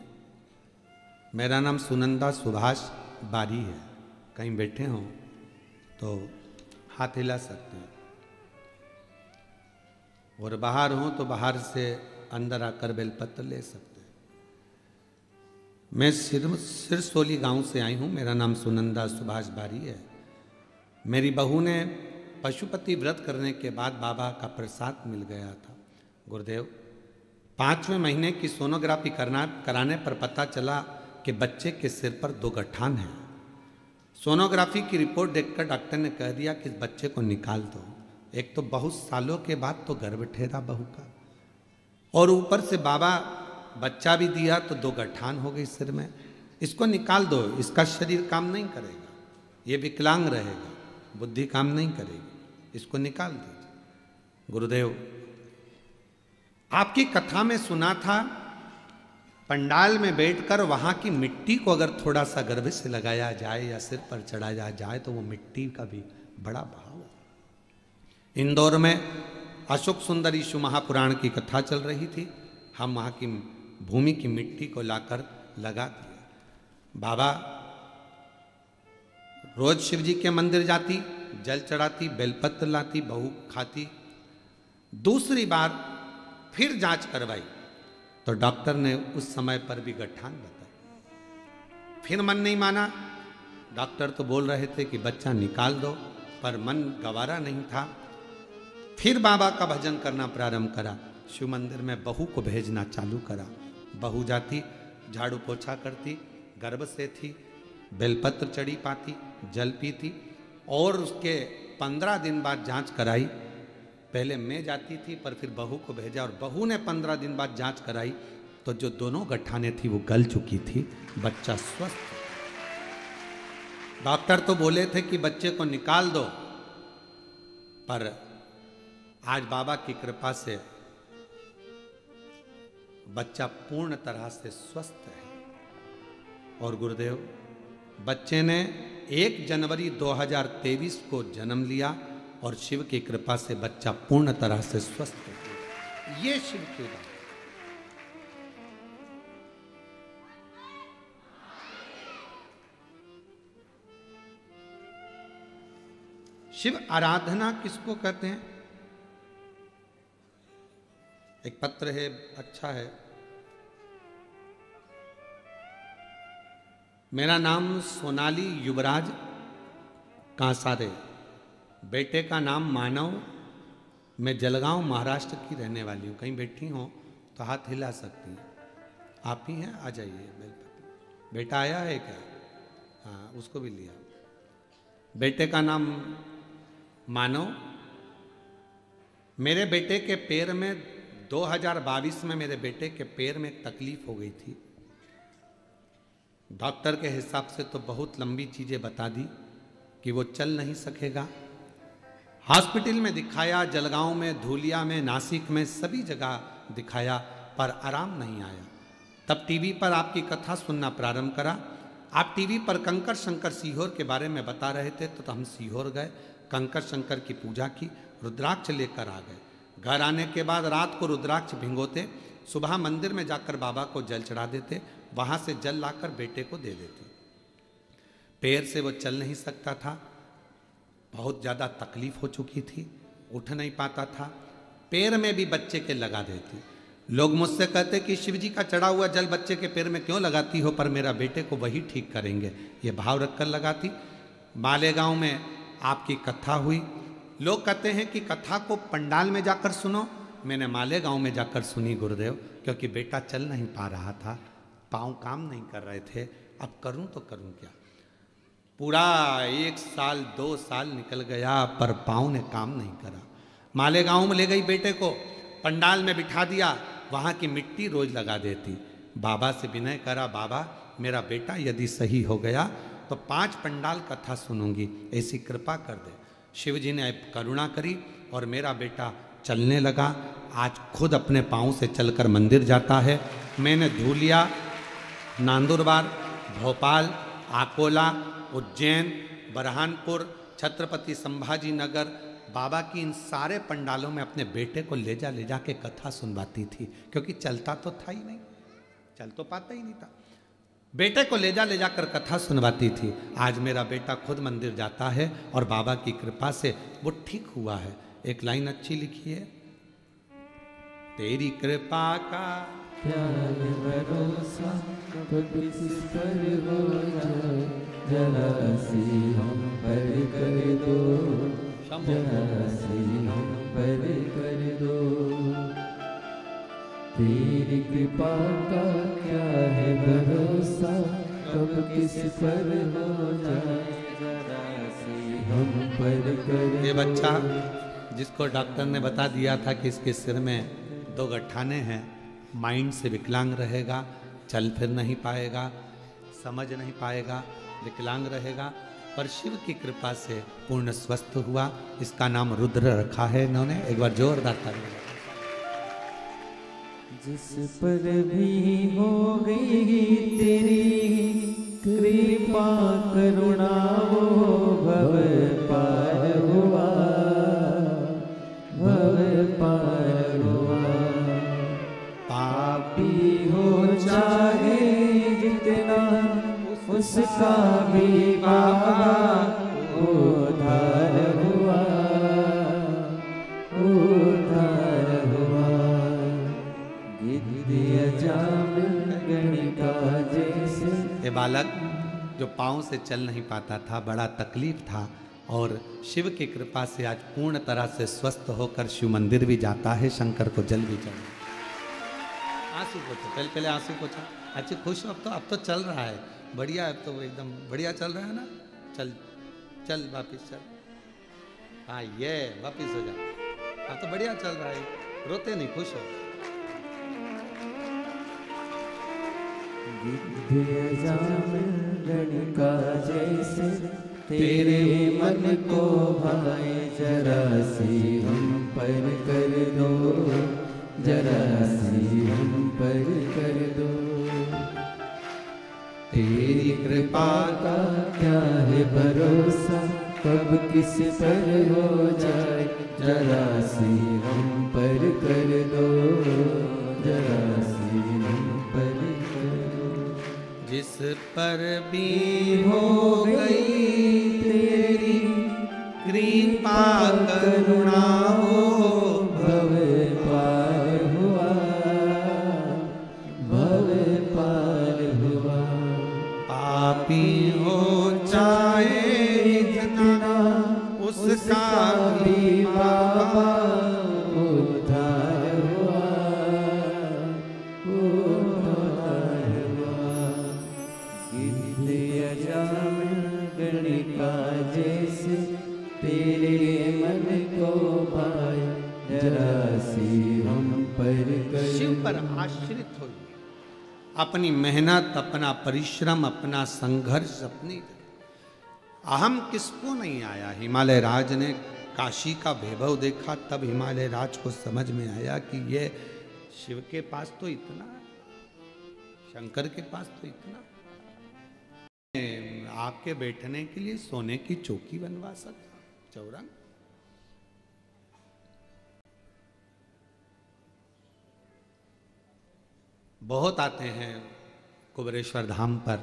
मेरा नाम सुनंदा सुभाष बारी है। कहीं बैठे हों तो हाथ हिला सकते हैं, और बाहर हों तो बाहर से अंदर आकर बेलपत्र ले सकते हैं। मैं सिरसोली गांव से आई हूँ। मेरा नाम सुनंदा सुभाष बारी है। मेरी बहू ने पशुपति व्रत करने के बाद बाबा का प्रसाद मिल गया था। गुरुदेव, 5वें महीने की सोनोग्राफी कराने पर पता चला कि बच्चे के सिर पर 2 गठान हैं। सोनोग्राफी की रिपोर्ट देखकर डॉक्टर ने कह दिया कि इस बच्चे को निकाल दो। एक तो बहुत सालों के बाद तो गर्भ ठहरा बहू का, और ऊपर से बाबा बच्चा भी दिया तो 2 गठान हो गई सिर में। इसको निकाल दो, इसका शरीर काम नहीं करेगा, ये विकलांग रहेगा, बुद्धि काम नहीं करेगी, इसको निकाल दीजिए। गुरुदेव, आपकी कथा में सुना था पंडाल में बैठकर वहां की मिट्टी को अगर थोड़ा सा गर्भ से लगाया जाए या सिर पर चढ़ाया जाए तो वो मिट्टी का भी बड़ा भाव है। इंदौर में अशोक सुंदर ईशु महापुराण की कथा चल रही थी। हम वहां की भूमि की मिट्टी को लाकर लगा दिया। बाबा रोज शिव जी के मंदिर जाती, जल चढ़ाती, बेलपत्र लाती, बहू खाती। दूसरी बार फिर जांच करवाई तो डॉक्टर ने उस समय पर भी गठान बताया। फिर मन नहीं माना। डॉक्टर तो बोल रहे थे कि बच्चा निकाल दो, पर मन गवारा नहीं था। फिर बाबा का भजन करना प्रारंभ करा। शिव मंदिर में बहू को भेजना चालू करा। बहू जाती, झाड़ू पोछा करती, गर्भ से थी, बेलपत्र चढ़ी पाती, जल पीती, और उसके 15 दिन बाद जांच कराई। पहले मैं जाती थी, पर फिर बहू को भेजा, और बहू ने 15 दिन बाद जांच कराई तो जो दोनों गठाने थी वो गल चुकी थी, बच्चा स्वस्थ था। डॉक्टर तो बोले थे कि बच्चे को निकाल दो, पर आज बाबा की कृपा से बच्चा पूर्ण तरह से स्वस्थ है। और गुरुदेव, बच्चे ने 1 जनवरी 2023 को जन्म लिया और शिव की कृपा से बच्चा पूर्ण तरह से स्वस्थ हो गया। ये शिव की बात। शिव आराधना किसको कहते हैं? एक पत्र है, अच्छा है। मेरा नाम सोनाली युवराज कांसारे, बेटे का नाम मानव, मैं जलगांव महाराष्ट्र की रहने वाली हूँ। कहीं बैठी हो तो हाथ हिला सकती हैं। आप ही हैं, आ जाइए। बेटा आया है क्या? हाँ, उसको भी लिया। बेटे का नाम मानव। मेरे बेटे के पैर में 2022 में मेरे बेटे के पैर में एक तकलीफ हो गई थी। डॉक्टर के हिसाब से तो बहुत लंबी चीज़ें बता दी कि वो चल नहीं सकेगा। हॉस्पिटल में दिखाया, जलगांव में, धूलिया में, नासिक में, सभी जगह दिखाया, पर आराम नहीं आया। तब टीवी पर आपकी कथा सुनना प्रारंभ करा। आप टीवी पर कंकर शंकर सीहोर के बारे में बता रहे थे, तो हम सीहोर गए, कंकर शंकर की पूजा की, रुद्राक्ष लेकर आ गए। घर आने के बाद रात को रुद्राक्ष भिंगोते, सुबह मंदिर में जाकर बाबा को जल चढ़ा देते, वहाँ से जल लाकर बेटे को दे देते। पैर से वो चल नहीं सकता था, बहुत ज़्यादा तकलीफ हो चुकी थी, उठ नहीं पाता था। पैर में भी बच्चे के लगा देती। लोग मुझसे कहते कि शिव जी का चढ़ा हुआ जल बच्चे के पैर में क्यों लगाती हो, पर मेरा बेटे को वही ठीक करेंगे, ये भाव रखकर लगाती। मालेगांव में आपकी कथा हुई। लोग कहते हैं कि कथा को पंडाल में जाकर सुनो, मैंने मालेगांव में जाकर सुनी गुरुदेव, क्योंकि बेटा चल नहीं पा रहा था, पाँव काम नहीं कर रहे थे। अब करूं तो करूं क्या? पूरा 1 साल 2 साल निकल गया, पर पाँव ने काम नहीं करा। मालेगांव में ले गई बेटे को, पंडाल में बिठा दिया, वहाँ की मिट्टी रोज लगा देती। बाबा से विनय करा, बाबा मेरा बेटा यदि सही हो गया तो 5 पंडाल कथा सुनूंगी, ऐसी कृपा कर दे। शिव जी ने करुणा करी और मेरा बेटा चलने लगा। आज खुद अपने पाँव से चलकर मंदिर जाता है। मैंने धूलिया, नांदुरबार, भोपाल, आकोला, उज्जैन, बरहानपुर, छत्रपति संभाजी नगर, बाबा की इन सारे पंडालों में अपने बेटे को ले जा के कथा सुनवाती थी, क्योंकि चलता तो था ही नहीं, चल तो पाता ही नहीं था। बेटे को ले जाकर कथा सुनवाती थी। आज मेरा बेटा खुद मंदिर जाता है और बाबा की कृपा से वो ठीक हुआ है। एक लाइन अच्छी लिखी है, तेरी कृपा का क्या है भरोसा, कभी किस पर हो जाए, जरा सी हम पर कर दो, जरा सी हम पर कर दो। तेरी कृपा का क्या है भरोसा, कब किस पर हो जाए, जरा सी हम पर कर दो। ये बच्चा जिसको डॉक्टर ने बता दिया था कि इसके सिर में 2 गट्ठाने हैं, माइंड से विकलांग रहेगा, चल फिर नहीं पाएगा, समझ नहीं पाएगा, विकलांग रहेगा, पर शिव की कृपा से पूर्ण स्वस्थ हुआ। इसका नाम रुद्र रखा है इन्होंने। एक बार जोरदार ताली। जिस पर भी हो गई तेरी कृपा करुणा, वो भव पार हुआ, भव पार हुआ। पापी हो चाहे जितना, उसका भी बाबा उद्धार हुआ, उद्धार हुआ। गिद्ध जामिल गणिका जैसे। ये बालक जो पाँव से चल नहीं पाता था, बड़ा तकलीफ था, और शिव की कृपा से आज पूर्ण तरह से स्वस्थ होकर शिव मंदिर भी जाता है, शंकर को जल भी चढ़ा। आंसू पोछो, पहले आंसू पोछा। अच्छी खुश हो, अब तो चल रहा है, बढ़िया, अब तो एकदम बढ़िया चल रहा है ना। चल चल वापिस चल। हाँ, ये वापिस हो जा। अब तो बढ़िया चल रहा है, रोते नहीं, खुश हो। गिद्ध जामिल गणिका जैसे, तेरे मन को भाए, जरा सी हम पर कर दो, जरा सी हम पर कर दो। तेरी कृपा का क्या है भरोसा, कब किस पर हो जाए, जरा सी हम पर कर दो, जरा सी हम पर कर दो। जिस पर भी हो गई तेरी कृपा करुणा, हो भव पार हुआ, हम पर कर शिव पर आश्रित हो, अपनी मेहनत, अपना परिश्रम, अपना संघर्ष, अपनी अहम किसको नहीं आया। हिमालय राज ने काशी का वैभव देखा, तब हिमालय राज को समझ में आया कि ये शिव के पास तो इतना, शंकर के पास तो इतना, आपके बैठने के लिए सोने की चौकी बनवा सकता, चौरंग। बहुत आते हैं कुबेरेश्वर धाम पर,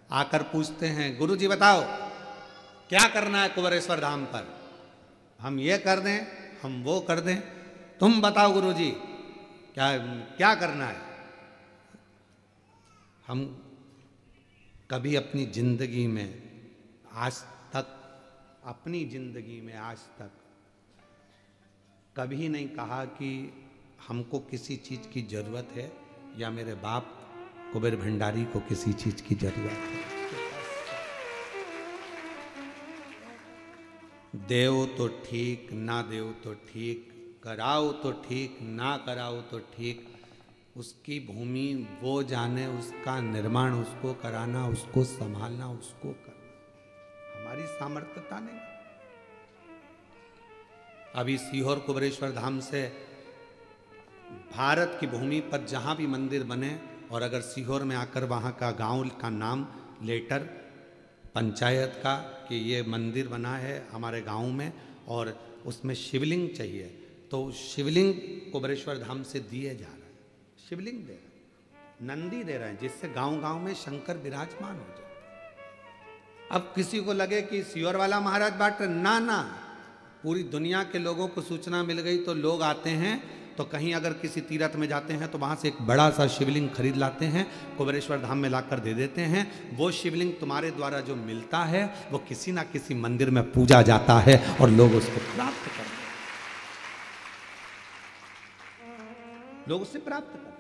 आकर पूछते हैं गुरु जी बताओ क्या करना है कुबेरेश्वर धाम पर, हम ये कर दें, हम वो कर दें, तुम बताओ गुरु जी क्या क्या करना है। हम कभी अपनी जिंदगी में आज तक, अपनी जिंदगी में आज तक कभी नहीं कहा कि हमको किसी चीज की जरूरत है या मेरे बाप कुबेर भंडारी को किसी चीज की जरूरत है। देव तो ठीक, ना देव तो ठीक, कराओ तो ठीक, ना कराओ तो ठीक, उसकी भूमि वो जाने, उसका निर्माण उसको कराना, उसको संभालना, उसको करना, हमारी सामर्थ्यता नहीं। अभी सीहोर कुबेरेश्वर धाम से भारत की भूमि पर जहाँ भी मंदिर बने, और अगर सीहोर में आकर वहाँ का गांव का नाम लेटर पंचायत का कि ये मंदिर बना है हमारे गांव में और उसमें शिवलिंग चाहिए, तो शिवलिंग कुबेरेश्वर धाम से दिए जा रहे हैं, शिवलिंग दे रहे हैं, नंदी दे रहे हैं, जिससे गांव गांव में शंकर विराजमान हो जाए। अब किसी को लगे कि सीहोर वाला महाराज बांट रहे, ना ना, पूरी दुनिया के लोगों को सूचना मिल गई, तो लोग आते हैं, तो कहीं अगर किसी तीर्थ में जाते हैं तो वहाँ से एक बड़ा सा शिवलिंग खरीद लाते हैं, कुबेरेश्वर धाम में लाकर दे देते हैं। वो शिवलिंग तुम्हारे द्वारा जो मिलता है वो किसी ना किसी मंदिर में पूजा जाता है और लोग उसको प्राप्त करते हैं, लोग उससे प्राप्त करते हैं।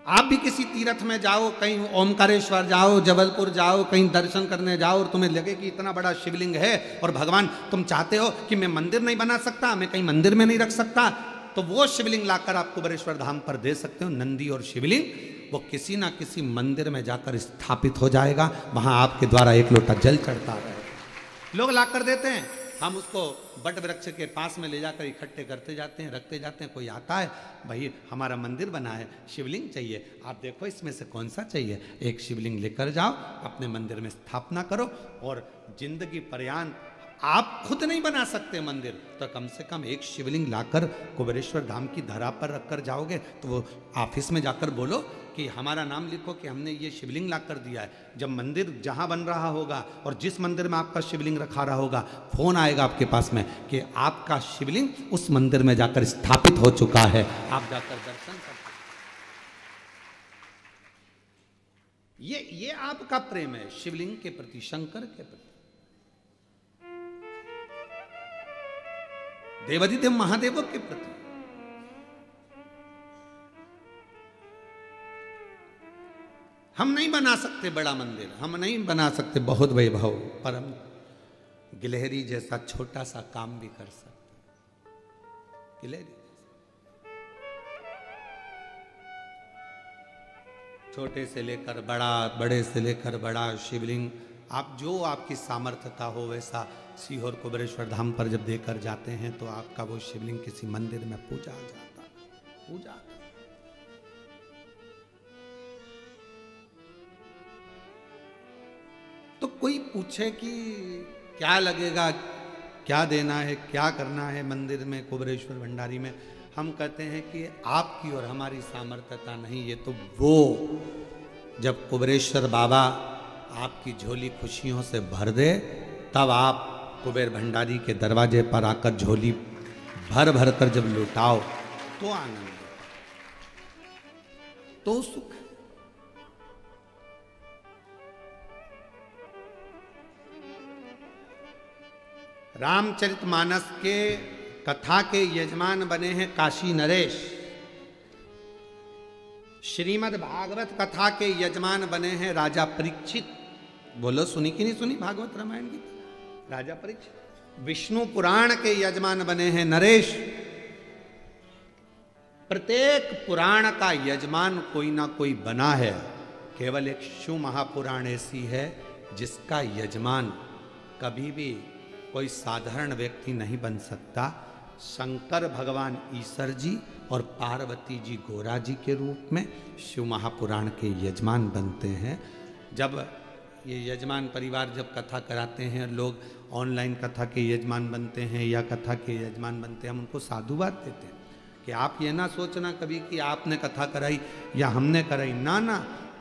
आप भी किसी तीर्थ में जाओ, कहीं ओमकारेश्वर जाओ, जबलपुर जाओ, कहीं दर्शन करने जाओ और तुम्हें लगे कि इतना बड़ा शिवलिंग है और भगवान तुम चाहते हो कि मैं मंदिर नहीं बना सकता, मैं कहीं मंदिर में नहीं रख सकता, तो वो शिवलिंग लाकर आप कुबेरेश्वर धाम पर दे सकते हो। नंदी और शिवलिंग वो किसी ना किसी मंदिर में जाकर स्थापित हो जाएगा, वहां आपके द्वारा एक लोटा जल चढ़ता रहेगा, लोग लाकर देते हैं, हम उसको बट वृक्ष के पास में ले जाकर इकट्ठे करते जाते हैं, रखते जाते हैं। कोई आता है, भाई हमारा मंदिर बना है, शिवलिंग चाहिए, आप देखो इसमें से कौन सा चाहिए, एक शिवलिंग लेकर जाओ, अपने मंदिर में स्थापना करो, और जिंदगी पर्यान आप खुद नहीं बना सकते मंदिर, तो कम से कम एक शिवलिंग लाकर कुबेरेश्वर धाम की धरा पर रखकर जाओगे, तो वो ऑफिस में जाकर बोलो कि हमारा नाम लिखो कि हमने ये शिवलिंग लाकर दिया है। जब मंदिर जहाँ बन रहा होगा और जिस मंदिर में आपका शिवलिंग रखा रहा होगा, फोन आएगा आपके पास में कि आपका शिवलिंग उस मंदिर में जाकर स्थापित हो चुका है, आप जाकर दर्शन कर सकते। ये आपका प्रेम है शिवलिंग के प्रति, शंकर के प्रति, देवादिदेव महादेव के प्रति। हम नहीं बना सकते बड़ा मंदिर, हम नहीं बना सकते बहुत वैभव, पर हम गिलहरी जैसा छोटा सा काम भी कर सकते। गिलहरी छोटे से लेकर बड़ा, बड़े से लेकर बड़ा शिवलिंग, आप जो आपकी सामर्थ्यता हो वैसा सीहोर कुबेरेश्वर धाम पर जब देकर जाते हैं तो आपका वो शिवलिंग किसी मंदिर में पूजा जाता, पूजा। तो कोई पूछे कि क्या लगेगा, क्या देना है, क्या करना है मंदिर में, कुबेरेश्वर भंडारी में, हम कहते हैं कि आपकी और हमारी सामर्थ्यता नहीं, ये तो वो जब कुबेरेश्वर बाबा आपकी झोली खुशियों से भर दे, तब आप कुबेर भंडारी के दरवाजे पर आकर झोली भर भर कर जब लुटाओ तो आनंद, तो सुख। रामचरितमानस के कथा के यजमान बने हैं काशी नरेश, श्रीमद् भागवत कथा के यजमान बने हैं राजा परीक्षित। बोलो सुनी कि नहीं सुनी भागवत रामायण की? राजा परीक्षित। विष्णु पुराण के यजमान बने हैं नरेश, प्रत्येक पुराण का यजमान कोई ना कोई बना है। केवल एक शिव महापुराण ऐसी है जिसका यजमान कभी भी कोई साधारण व्यक्ति नहीं बन सकता। शंकर भगवान ईश्वर जी और पार्वती जी गोरा जी के रूप में शिव महापुराण के यजमान बनते हैं। जब ये यजमान परिवार जब कथा कराते हैं, लोग ऑनलाइन कथा के यजमान बनते हैं या कथा के यजमान बनते हैं, हम उनको साधुवाद देते हैं कि आप ये ना सोचना कभी कि आपने कथा कराई या हमने कराई, ना ना,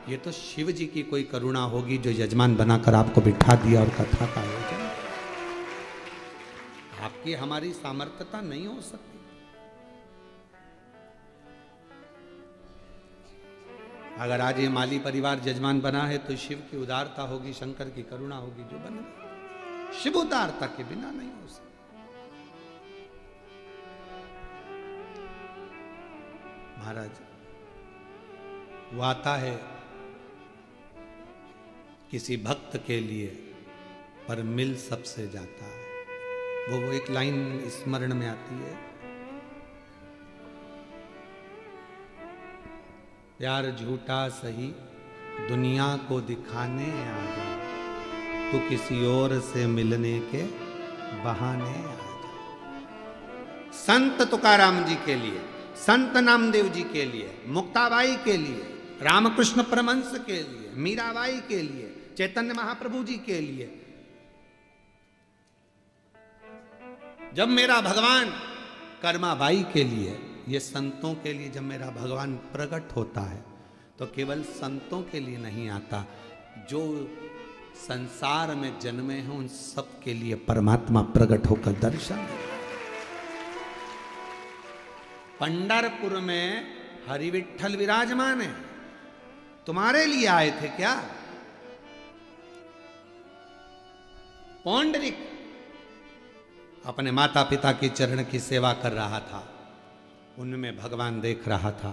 ये तो शिव जी की कोई करुणा होगी जो यजमान बनाकर आपको बिठा दिया और कथा का आयोजन। आपकी हमारी सामर्थ्यता नहीं हो सकती। अगर आज ये माली परिवार यजमान बना है तो शिव की उदारता होगी, शंकर की करुणा होगी जो बने। शिव उदारता के बिना नहीं हो सकता। महाराज वो आता है किसी भक्त के लिए पर मिल सबसे जाता है। वो एक लाइन स्मरण में आती है, प्यार झूठा सही दुनिया को दिखाने आ जा, तू किसी और से मिलने के बहाने आ जा। संत तुकाराम जी के लिए, संत नामदेव जी के लिए, मुक्ताबाई के लिए, रामकृष्ण परमहंस के लिए, मीराबाई के लिए, चैतन्य महाप्रभु जी के लिए, जब मेरा भगवान कर्माबाई के लिए, ये संतों के लिए जब मेरा भगवान प्रकट होता है तो केवल संतों के लिए नहीं आता, जो संसार में जन्मे हैं उन सब के लिए परमात्मा प्रकट होकर दर्शन देता है। पंढरपुर में हरि विठ्ठल विराजमान है, तुम्हारे लिए आए थे क्या? पौंडरिक अपने माता पिता के चरण की सेवा कर रहा था, उनमें भगवान देख रहा था।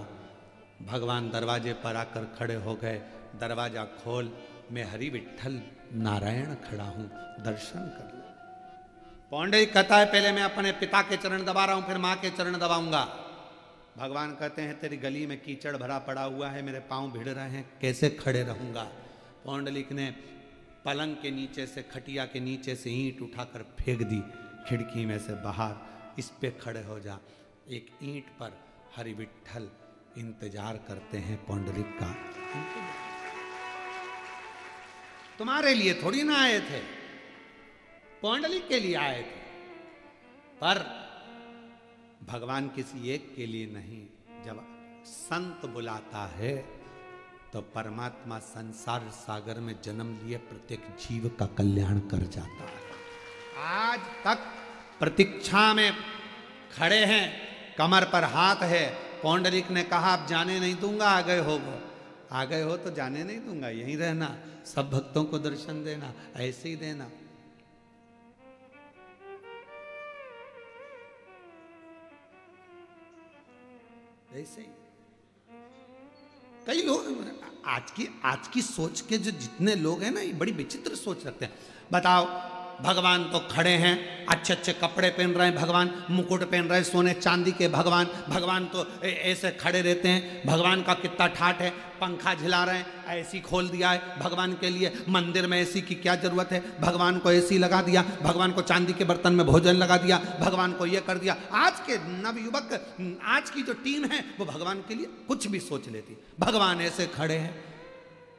भगवान दरवाजे पर आकर खड़े हो गए, दरवाजा खोल, मैं हरि विठ्ठल नारायण खड़ा हूं, दर्शन कर लो। पौंडरिक कहता है पहले मैं अपने पिता के चरण दबा रहा हूं, फिर मां के चरण दबाऊंगा। भगवान कहते हैं तेरी गली में कीचड़ भरा पड़ा हुआ है, मेरे पांव भिड़ रहे हैं, कैसे खड़े रहूंगा। पौंडरिक ने पलंग के नीचे से, खटिया के नीचे से ईंट उठाकर फेंक दी खिड़की में से बाहर, इस पे खड़े हो जा। एक ईंट पर हरि विठ्ठल इंतजार करते हैं पौंडरिक का। तुम्हारे लिए थोड़ी ना आए थे, पौंडरिक के लिए आए थे। पर भगवान किसी एक के लिए नहीं, जब संत बुलाता है तो परमात्मा संसार सागर में जन्म लिए प्रत्येक जीव का कल्याण कर जाता है। आज तक प्रतीक्षा में खड़े हैं, कमर पर हाथ है। पौंडरिक ने कहा अब जाने नहीं दूंगा, आ गए हो वो, आ गए हो तो जाने नहीं दूंगा, यहीं रहना, सब भक्तों को दर्शन देना, ऐसे ही देना। ऐसे ही कई लोग आज की सोच के जो जितने लोग हैं ना, ये बड़ी विचित्र सोच रखते हैं। बताओ, भगवान तो खड़े हैं, अच्छे अच्छे कपड़े पहन रहे हैं, भगवान मुकुट पहन रहे हैं सोने चांदी के, भगवान तो ऐसे खड़े रहते हैं। भगवान का कितना ठाठ है, पंखा झिला रहे हैं, एसी खोल दिया है भगवान के लिए। मंदिर में एसी की क्या जरूरत है, भगवान को एसी लगा दिया, भगवान को चांदी के बर्तन में भोजन लगा दिया, भगवान को ये कर दिया। आज के नवयुवक, आज की जो टीम है वो भगवान के लिए कुछ भी सोच लेती। भगवान ऐसे खड़े हैं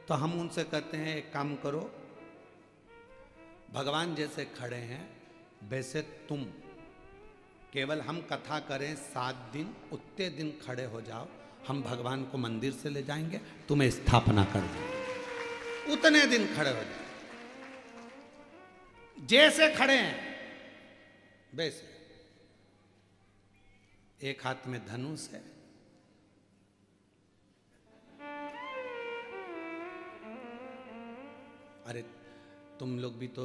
तो हम उनसे कहते हैं एक काम करो, भगवान जैसे खड़े हैं वैसे तुम, केवल हम कथा करें 7 दिन, उतने दिन खड़े हो जाओ, हम भगवान को मंदिर से ले जाएंगे, तुम्हें स्थापना कर देंगे, उतने दिन खड़े हो जाओ। जैसे खड़े हैं वैसे। एक हाथ में धनुष है, अरे तुम लोग भी तो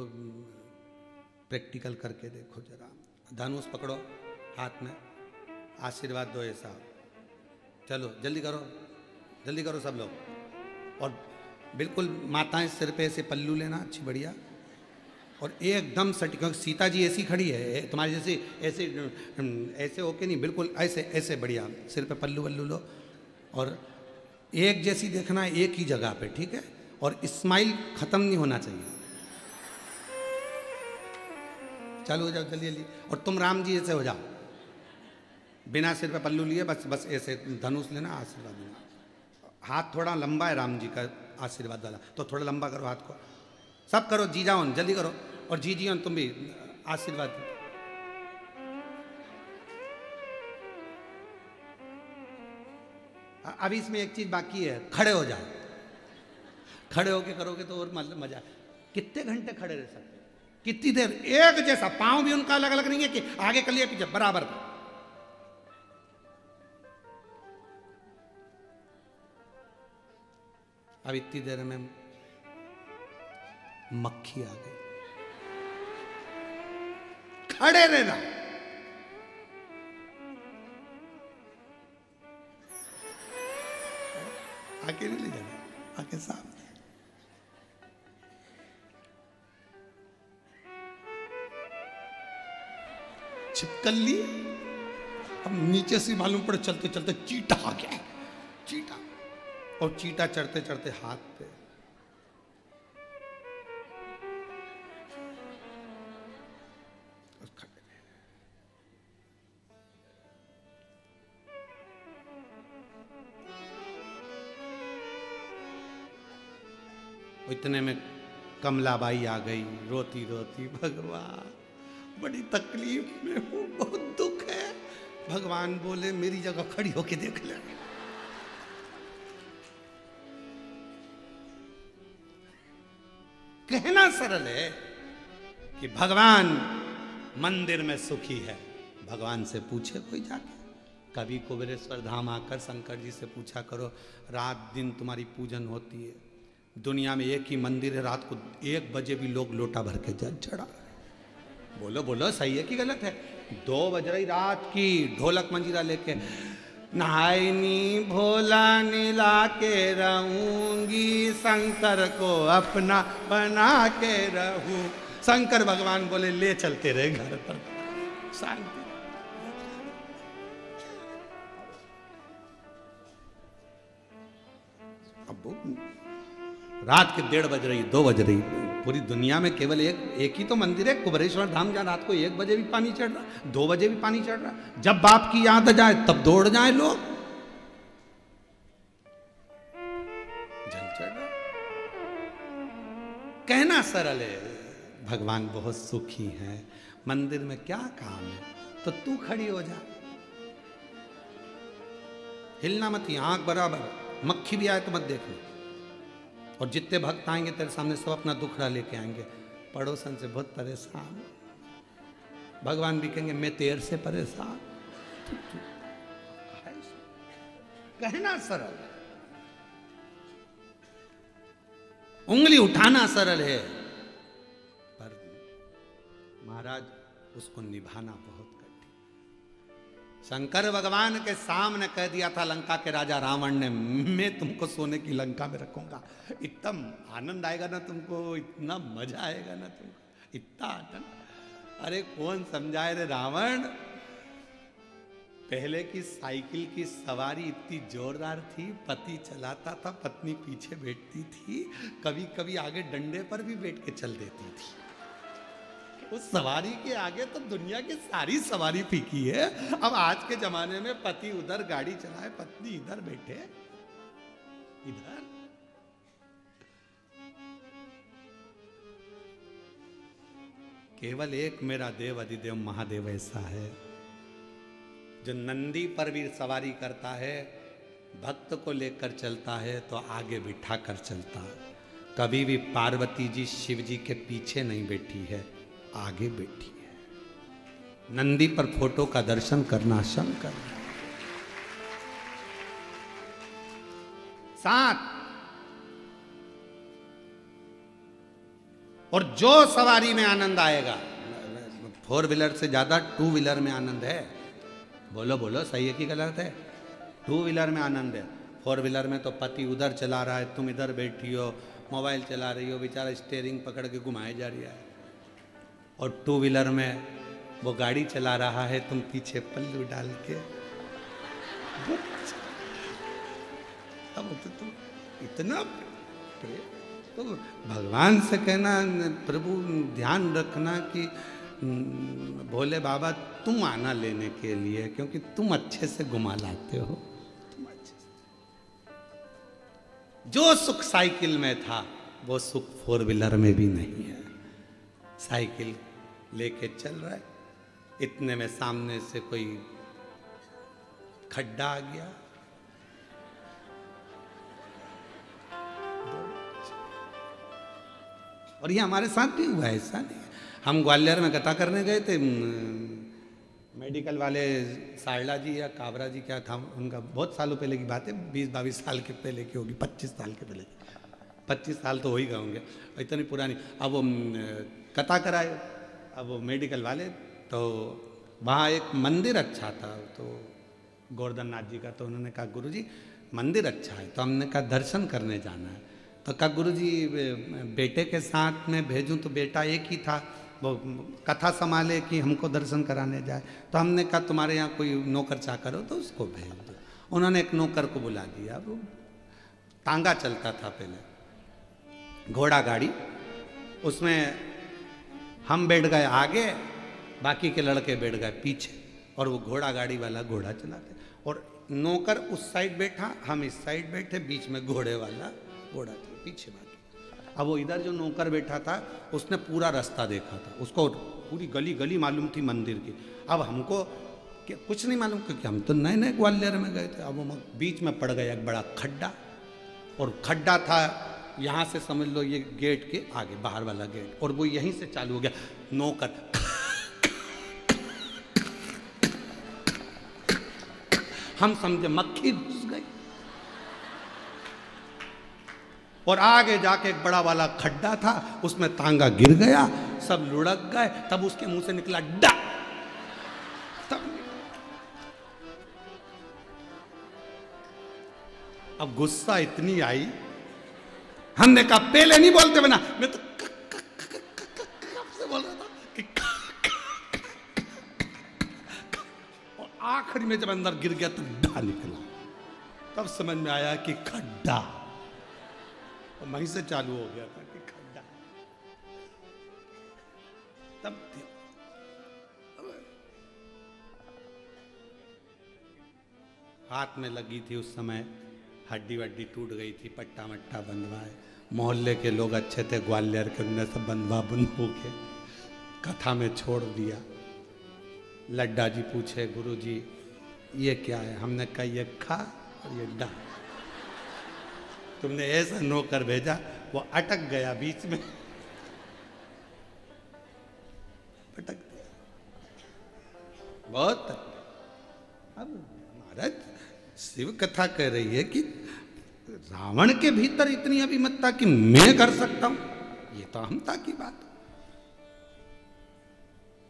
प्रैक्टिकल करके देखो जरा। धनुष पकड़ो हाथ में, आशीर्वाद दो ऐसा। चलो जल्दी करो सब लोग। और बिल्कुल माताएं सिर पे ऐसे पल्लू लेना, अच्छी बढ़िया। और एकदम सटीक, क्योंकि सीता जी ऐसी खड़ी है तुम्हारी जैसे, ऐसे ऐसे होके नहीं, बिल्कुल ऐसे ऐसे बढ़िया, सिर पे पल्लू वल्लू लो और एक जैसी देखना है एक ही जगह पे, ठीक है, और स्माइल खत्म नहीं होना चाहिए। चालू हो जाओ जल्दी जल्दी। और तुम राम जी ऐसे हो जाओ, बिना सिर पे पल्लू लिए, बस बस ऐसे धनुष लेना, आशीर्वाद देना। हाथ थोड़ा लंबा है राम जी का आशीर्वाद वाला, तो थोड़ा लंबा करो हाथ को, सब करो, जी जाओ जल्दी करो, और जी जी तुम भी आशीर्वाद दो। अभी इसमें एक चीज बाकी है, खड़े हो जाओ। खड़े होके करोगे तो और मतलब मजा। कितने घंटे खड़े रह सकते, कितनी देर एक जैसा, पांव भी उनका अलग अलग नहीं है कि आगे कर लिया पीछे, बराबर। अब इतनी देर में मक्खी आ गई, खड़े रहना। आके नहीं ले जाना, आके सामने। छिपकली, अब नीचे से मालूम पड़े चलते चलते चीटा आ गया, चीटा, और चीटा चढ़ते चढ़ते हाथ पे। इतने में कमलाबाई आ गई रोती रोती, भगवान बड़ी तकलीफ में हूं, बहुत दुख है। भगवान बोले मेरी जगह खड़ी होके देख ले। कहना सरल है कि भगवान मंदिर में सुखी है, भगवान से पूछे कोई जाके। कभी कुबेरेश्वर धाम आकर शंकर जी से पूछा करो, रात दिन तुम्हारी पूजन होती है, दुनिया में एक ही मंदिर है, रात को 1 बजे भी लोग लोटा भर के जल चढ़ा। बोलो बोलो सही है कि गलत है? 2 बज रही रात की, ढोलक मंजीरा लेके, नहायनी भोला नीला के रहूंगी, शंकर को अपना बना के रहूं। शंकर भगवान बोले ले चलते रहे घर पर, शांति। अब रात के 1:30 बज रही, 2 बज रही, पूरी दुनिया में केवल एक ही तो मंदिर है कुबेरेश्वर धाम, जहां रात को 1 बजे भी पानी चढ़ रहा, 2 बजे भी पानी चढ़ रहा। जब बाप की याद आ जाए तब दौड़ जाए लोग, जल चढ़ रहा। कहना सरल है, भगवान बहुत सुखी है, मंदिर में क्या काम है, तो तू खड़ी हो जा, हिलना मत, आंख बराबर, मक्खी भी आए तो मत देखना। और जितने भक्त आएंगे तेरे सामने सब अपना दुखड़ा लेके आएंगे, पड़ोसन से बहुत परेशान, भगवान भी कहेंगे मैं तेरे से परेशान। कहना सरल, उंगली उठाना सरल है, पर महाराज उसको निभाना बहुत कठिन। शंकर भगवान के सामने कह दिया था लंका के राजा रावण ने, मैं तुमको सोने की लंका में रखूंगा, इतना आनंद आएगा ना तुमको, इतना मजा आएगा ना तुमको, इतना आनंद। अरे कौन समझाए रे रावण, पहले की साइकिल की सवारी इतनी जोरदार थी, पति चलाता था, पत्नी पीछे बैठती थी, कभी कभी आगे डंडे पर भी बैठ के चल देती थी। उस सवारी के आगे तो दुनिया की सारी सवारी फीकी है। अब आज के जमाने में पति उधर गाड़ी चलाए, पत्नी इधर बैठे, इधर। केवल एक मेरा देव अधिदेव महादेव ऐसा है जो नंदी पर भी सवारी करता है, भक्त को लेकर चलता है तो आगे बिठा कर चलता। कभी भी पार्वती जी शिव जी के पीछे नहीं बैठी है, आगे बैठी है। नंदी पर फोटो का दर्शन करना शंकर। 7 और जो सवारी में आनंद आएगा, 4 व्हीलर से ज्यादा 2 व्हीलर में आनंद है। बोलो बोलो सही है कि गलत है? 2 व्हीलर में आनंद है, 4 व्हीलर में तो पति उधर चला रहा है, तुम इधर बैठी हो, मोबाइल चला रही हो, बेचारा स्टीयरिंग पकड़ के घुमाए जा रही है। और टू व्हीलर में वो गाड़ी चला रहा है, तुम पीछे पल्लू डाल के। अब तो इतना तो भगवान से कहना, प्रभु ध्यान रखना कि भोले बाबा तुम आना लेने के लिए, क्योंकि तुम अच्छे से घुमा लाते हो। तुम अच्छे से, जो सुख साइकिल में था वो सुख फोर व्हीलर में भी नहीं है। साइकिल लेके चल रहा है, इतने में सामने से कोई खड्डा आ गया, और ये हमारे साथ भी हुआ है, ऐसा नहीं। हम ग्वालियर में कथा करने गए थे, मेडिकल वाले सारला जी या काबरा जी क्या था उनका, बहुत सालों पहले की बात है, 20-22 साल के पहले की होगी, 25 साल के पहले, 25 साल तो हो ही गए होंगे, इतनी पुरानी। अब वो कथा कराए, अब वो मेडिकल वाले, तो वहाँ एक मंदिर अच्छा था, तो गोवर्धन नाथ जी का, तो उन्होंने कहा गुरुजी मंदिर अच्छा है, तो हमने कहा दर्शन करने जाना है। तो कहा गुरुजी बेटे के साथ में भेजूं, तो बेटा एक ही था, वो कथा संभाले कि हमको दर्शन कराने जाए। तो हमने कहा तुम्हारे यहाँ कोई नौकर चाकर हो तो उसको भेज दो। उन्होंने एक नौकर को बुला दिया, वो तांगा चलता था पहले, घोड़ा गाड़ी, उसमें हम बैठ गए आगे, बाकी के लड़के बैठ गए पीछे, और वो घोड़ा गाड़ी वाला घोड़ा चलाते, और नौकर उस साइड बैठा, हम इस साइड बैठे, बीच में घोड़े वाला घोड़ा था, पीछे बाकी। अब वो इधर जो नौकर बैठा था उसने पूरा रास्ता देखा था, उसको पूरी गली गली मालूम थी मंदिर की। अब हमको कुछ नहीं मालूम, क्योंकि हम तो नए नए ग्वालियर में गए थे। अब हम बीच में पड़ गया एक बड़ा खड्डा, और खड्डा था यहाँ से समझ लो ये गेट के आगे, बाहर वाला गेट, और वो यहीं से चालू हो गया। नौकर हम समझे मक्खी घुस गई, और आगे जाके एक बड़ा वाला खड्डा था, उसमें तांगा गिर गया, सब लुढ़क गए। तब उसके मुंह से निकला डा, तब अब गुस्सा इतनी आई, हमने कहा पहले नहीं बोलते बना, मैं तो से बोल रहा था कि और आखिरी में जब अंदर गिर गया तो डा निकला। तब समझ में आया कि खड्डा, और वहीं से चालू हो गया था कि खड्डा। तब हाथ में लगी थी उस समय, हड्डी वड्डी टूट गई थी, पट्टा मट्टा बंधवाए। मोहल्ले के लोग अच्छे थे ग्वालियर के, उनने सब बंधवा बंधू के कथा में छोड़ दिया। लड्डा जी पूछे गुरुजी ये क्या है? हमने कहा ये खा और ये डा। तुमने ऐसा नौकर भेजा, वो अटक गया बीच में, अटक गया बहुत। अब महाराज शिव कथा कह रही है कि रावण के भीतर इतनी अभिमतता कि मैं कर सकता हूं, ये तो अहमता की बात।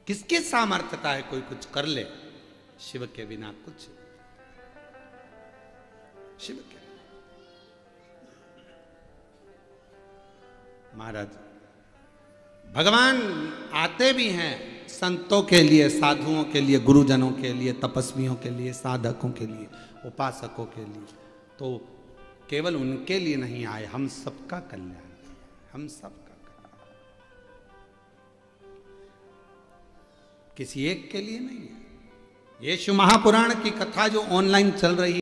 किसके सामर्थ्यता है कोई कुछ कर ले? शिव के बिना कुछ, शिव के। महाराज भगवान आते भी हैं संतों के लिए, साधुओं के लिए, गुरुजनों के लिए, तपस्वियों के लिए, साधकों के लिए, उपासकों के लिए। तो केवल उनके लिए नहीं आए, हम सबका कल्याण, हम सबका कल्याण, किसी एक के लिए नहीं है। ये शिव महापुराण की कथा जो ऑनलाइन चल रही है,